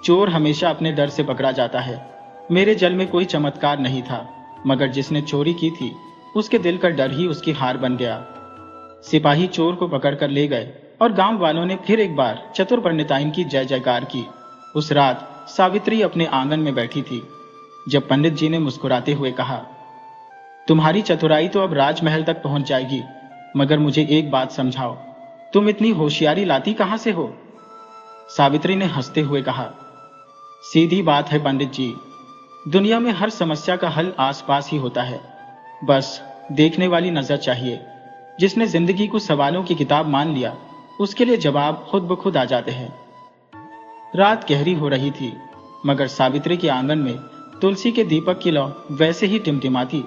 Speaker 1: चोर हमेशा अपने डर से पकड़ा जाता है। मेरे जल में कोई चमत्कार नहीं था, मगर जिसने चोरी की थी उसके दिल का डर ही उसकी हार बन गया। सिपाही चोर को पकड़कर ले गए और गांव वालों ने फिर एक बार चतुर पंडिताइन की जय जयकार की। उस रात सावित्री अपने आंगन में बैठी थी जब पंडित जी ने मुस्कुराते हुए कहा, तुम्हारी चतुराई तो अब राजमहल तक पहुंच जाएगी, मगर मुझे एक बात समझाओ, तुम इतनी होशियारी लाती कहां से हो? सावित्री ने हंसते हुए कहा, सीधी बात है पंडित जी, दुनिया में हर समस्या का हल आसपास ही होता है, बस देखने वाली नजर चाहिए। जिसने जिंदगी को सवालों की किताब मान लिया उसके लिए जवाब खुद ब खुद आ जाते हैं। रात गहरी हो रही थी, मगर सावित्री के आंगन में तुलसी के दीपक की लौ वैसे ही टिमटिमाती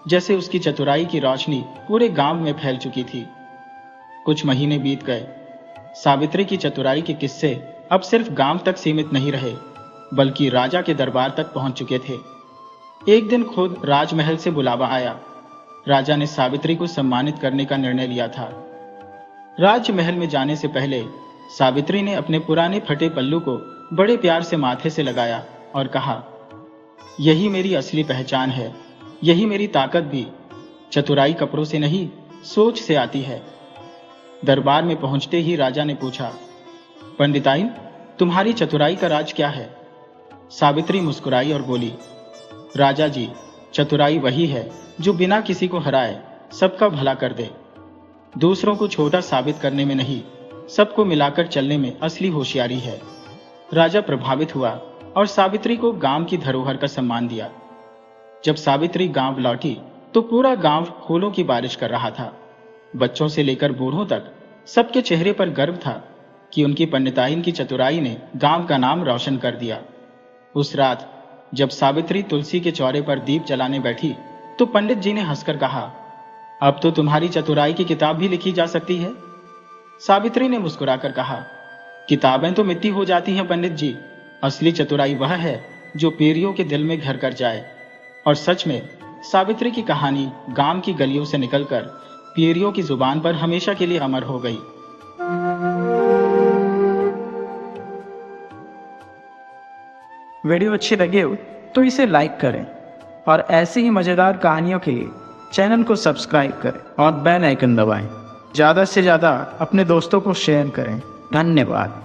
Speaker 1: जैसे उसकी चतुराई की रोशनी पूरे गांव में फैल चुकी थी। कुछ महीने बीत गए। सावित्री की चतुराई के किस्से अब सिर्फ गांव तक सीमित नहीं रहे, बल्कि राजा के दरबार तक पहुंच चुके थे। एक दिन खुद राजमहल से बुलावा आया। राजा ने सावित्री को सम्मानित करने का निर्णय लिया था। राजमहल में जाने से पहले सावित्री ने अपने पुराने फटे पल्लू को बड़े प्यार से माथे से लगाया और कहा, यही मेरी असली पहचान है, यही मेरी ताकत भी। चतुराई कपड़ों से नहीं, सोच से आती है। दरबार में पहुंचते ही राजा ने पूछा, पंडिताइन, तुम्हारी चतुराई का राज क्या है? सावित्री मुस्कुराई और बोली, राजा जी, चतुराई वही है जो बिना किसी को हराए सबका भला कर दे। दूसरों को छोटा साबित करने में नहीं, सबको मिलाकर चलने में असली होशियारी है। राजा प्रभावित हुआ और सावित्री को गांव की धरोहर का सम्मान दिया। जब सावित्री गांव लौटी तो पूरा गांव फूलों की बारिश कर रहा था। बच्चों से लेकर बूढ़ों तक सबके चेहरे पर गर्व था कि उनकी पंडिताइन की चतुराई ने गांव का नाम रोशन कर दिया। उस रात जब सावित्री तुलसी के चौरे पर दीप जलाने बैठी तो पंडित जी ने हंसकर कहा, अब तो तुम्हारी चतुराई की किताब भी लिखी जा सकती है। सावित्री ने मुस्कुराकर कहा, किताबें तो मिट्टी हो जाती हैं पंडित जी, असली चतुराई वह है जो पीढ़ियों के दिल में घर कर जाए। और सच में सावित्री की कहानी गांव की गलियों से निकलकर पीढ़ियों की जुबान पर हमेशा के लिए अमर हो गई।
Speaker 2: वीडियो अच्छी लगे हो तो इसे लाइक करें और ऐसी ही मज़ेदार कहानियों के लिए चैनल को सब्सक्राइब करें और बेल आइकन दबाएं। ज़्यादा से ज़्यादा अपने दोस्तों को शेयर करें। धन्यवाद।